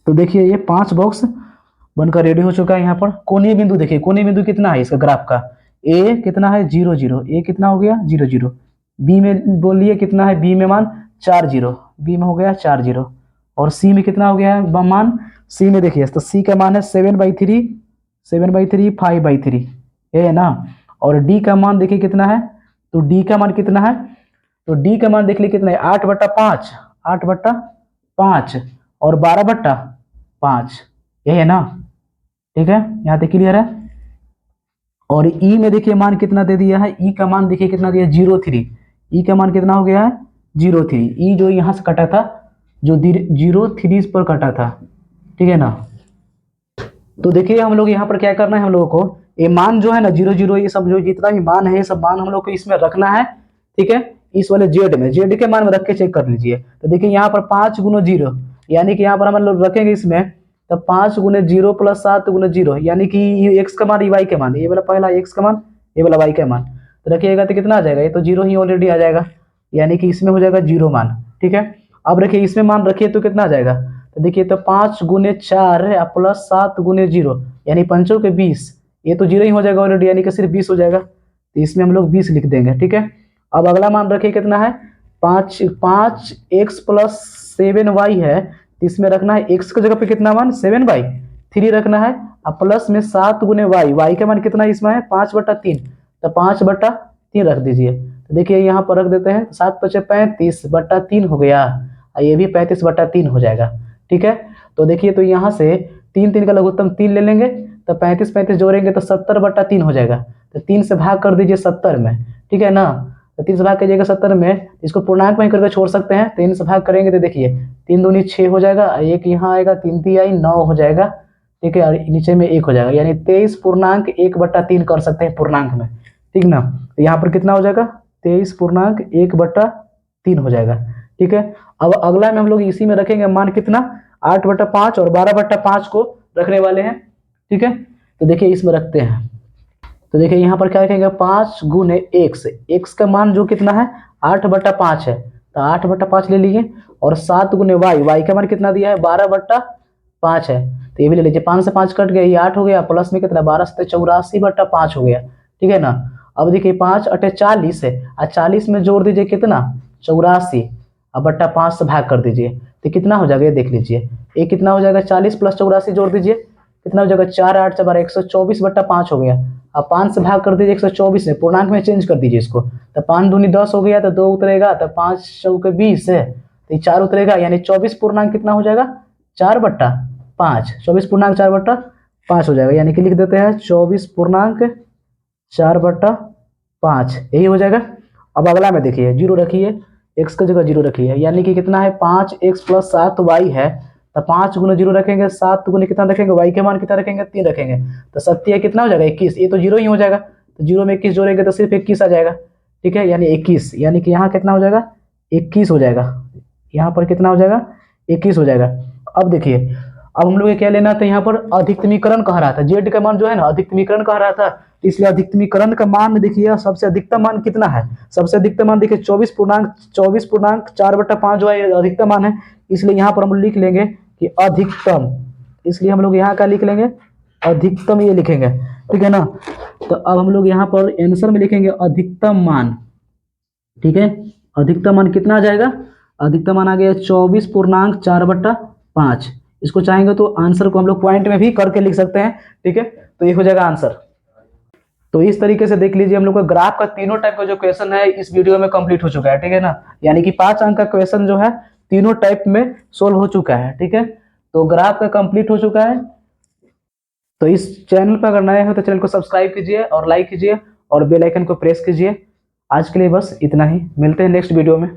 तो देखिए ये 5 बॉक्स बनकर रेडी हो चुका है। यहाँ पर कोणीय बिंदु देखिए, कोणीय बिंदु कितना है इसका ग्राफ का, ए कितना है 0 0, ए कितना हो गया 0 0, बी में बोलिए कितना है, बी में मान 4 0, बी में हो गया 4 0, और सी में कितना हो गया है मान, सी में देखिए तो सी का मान है 7/3 5/3, ये है ना। और डी का मान देखिए कितना है, तो डी का मान कितना है, तो डी का मान देख लीजिए कितना है 8/5 और 12/5, ये है ना, ठीक है, यहाँ तक क्लियर है। और ई में देखिए मान कितना दे दिया है, ई का मान देखिए कितना दिया 0 3, ई का मान कितना हो गया है 0 3, ई जो यहाँ से कटा था, जो 0 3 पर कटा था, ठीक है ना। तो देखिए हम लोग यहाँ पर क्या करना है, हम लोगों को ये मान जो है ना 0 0 ये सब जो जितना भी मान है ये सब मान हम लोग को इसमें रखना है, ठीक है। इस वाले जेड में, जेड के मान में रख के चेक कर लीजिए। तो देखिए यहाँ पर 5 × 0 यानी कि यहाँ पर हम लोग रखेंगे इसमें, तो 5 × 0 + 7 × 0 यानी कि एक्स का मान वाई के मान, ये वाला पहला एक्स का मान, ये वाला वाई का मान, तो रखिएगा तो कितना आ जाएगा, ये तो 0 ही ऑलरेडी आ जाएगा, यानी कि इसमें हो जाएगा 0 मान, ठीक है। अब रखिए इसमें मान रखिए तो कितना आ जाएगा, तो देखिए तो 5 × 4 + 7 × 0 यानी 5 के 20, ये तो 0 ही हो जाएगा ऑलरेडी, यानी कि सिर्फ 20 हो जाएगा, तो इसमें हम लोग 20 लिख देंगे, ठीक है। अब अगला मान रखिए कितना है 5x + 7y है, तो इसमें रखना है x की जगह पे कितना मान 7/3 रखना है, अब प्लस में 7 × y, y का मान कितना इसमें है 5/3, तो 5/3 रख दीजिए। तो देखिए यहाँ पर रख देते हैं 7 × 5 = 35/3 हो गया, ये भी 35/3 हो जाएगा, ठीक है। तो देखिए तो यहाँ से 3 3 का लघुत्तम 3 ले लेंगे, तो 35 35 जोड़ेंगे तो 70/3 हो जाएगा, तो 3 से भाग कर दीजिए 70 में, ठीक है ना। तो 3 से भाग कीजिएगा 70 में, इसको पूर्णांक में करके छोड़ सकते हैं, 3 से भाग करेंगे तो देखिए 3 दूनी 6 हो जाएगा, एक यहाँ आएगा 3 3 आई 9 हो जाएगा, ठीक है, और नीचे में 1 हो जाएगा, यानी 23.1/3 कर सकते हैं पूर्णांक में, ठीक ना। तो यहाँ पर कितना हो जाएगा 23.1/3 हो जाएगा, ठीक है। अब अगला में हम लोग इसी में रखेंगे मान कितना 8/5 और 12/5 को रखने वाले हैं, ठीक है। तो देखिए इसमें रखते हैं, तो देखिए यहाँ पर क्या रखेंगे 5 × x, x का मान जो कितना है 8/5 है, तो 8/5 ले लीजिए, और 7 × y, y का मान कितना दिया है 12/5 है, तो ये भी ले लीजिए, 5 से 5 कट गया, ये 8 हो गया, प्लस में कितना 12 से 84/5 हो गया, ठीक है ना। अब देखिए 5 × 8 = 40 है, और 40 में जोड़ दीजिए कितना 84, अब 5 से भाग कर दीजिए, तो कितना हो जाएगा ये देख लीजिए, ये कितना हो जाएगा 40 + 84 जोड़ दीजिए, कितना हो जाएगा 4 8 से 12 124/5 हो गया। अब 5 से भाग कर दीजिए 124 में, पूर्णांक में चेंज कर दीजिए इसको, तो 5 दूनी 10 हो गया, तो 2 उतरेगा, तो 5 चौके 20 है, तो ये 4 उतरेगा, यानी 24 पूर्णांक कितना हो जाएगा, 4/5। 24 पूर्णांक 4/5 हो जाएगा, यानी कि लिख देते हैं 24 पूर्णांक 4/5, यही हो जाएगा। अब अगला में देखिए, जीरो रखिए, एक्स की जगह जीरो रखिए, यानी कि कितना है 5x + 7y है, तो 5 गुना जीरो रखेंगे, 7 गुना कितना रखेंगे, y के मान कितना रखेंगे, 3 रखेंगे, तो 7 कितना हो जाएगा 21, ये तो जीरो ही हो जाएगा, तो जीरो में 21 जोड़ेंगे तो सिर्फ 21 आ जाएगा, ठीक है, यानी 21, यानी कि यहाँ कितना हो जाएगा 21 हो जाएगा, यहाँ पर कितना हो जाएगा 21 हो जाएगा। अब देखिए, अब हम लोग को क्या लेना था, यहाँ पर अधिकतमीकरण कह रहा था, जेड का मान जो है ना अधिकतमीकरण कह रहा था, इसलिए अधिकतमीकरण का मान देखिए, सबसे अधिकतम मान कितना है, सबसे अधिकतम मान देखिए 24/4/5 जो है अधिकतम मान है, इसलिए यहाँ पर हम लिख लेंगे कि अधिकतम, इसलिए हम लोग यहाँ का लिख लेंगे अधिकतम, ये लिखेंगे, ठीक है ना। तो अब हम लोग यहाँ पर आंसर में लिखेंगे अधिकतम मान, ठीक है, अधिकतम मान कितना आ जाएगा, अधिकतम मान आ गया 24/4/5। इसको चाहेंगे तो आंसर को हम लोग पॉइंट में भी करके लिख सकते हैं, ठीक है, तो ये हो जाएगा आंसर। तो इस तरीके से देख लीजिए, हम लोग का ग्राफ का तीनों टाइप का जो क्वेश्चन है इस वीडियो में कंप्लीट हो चुका है, ठीक है ना, यानी कि 5 अंक का क्वेश्चन जो है तीनों टाइप में सोल्व हो चुका है, ठीक है, तो ग्राफ का कंप्लीट हो चुका है। तो इस चैनल पर अगर नए हो तो चैनल को सब्सक्राइब कीजिए और लाइक कीजिए और बेल आइकन को प्रेस कीजिए। आज के लिए बस इतना ही, मिलते हैं नेक्स्ट वीडियो में।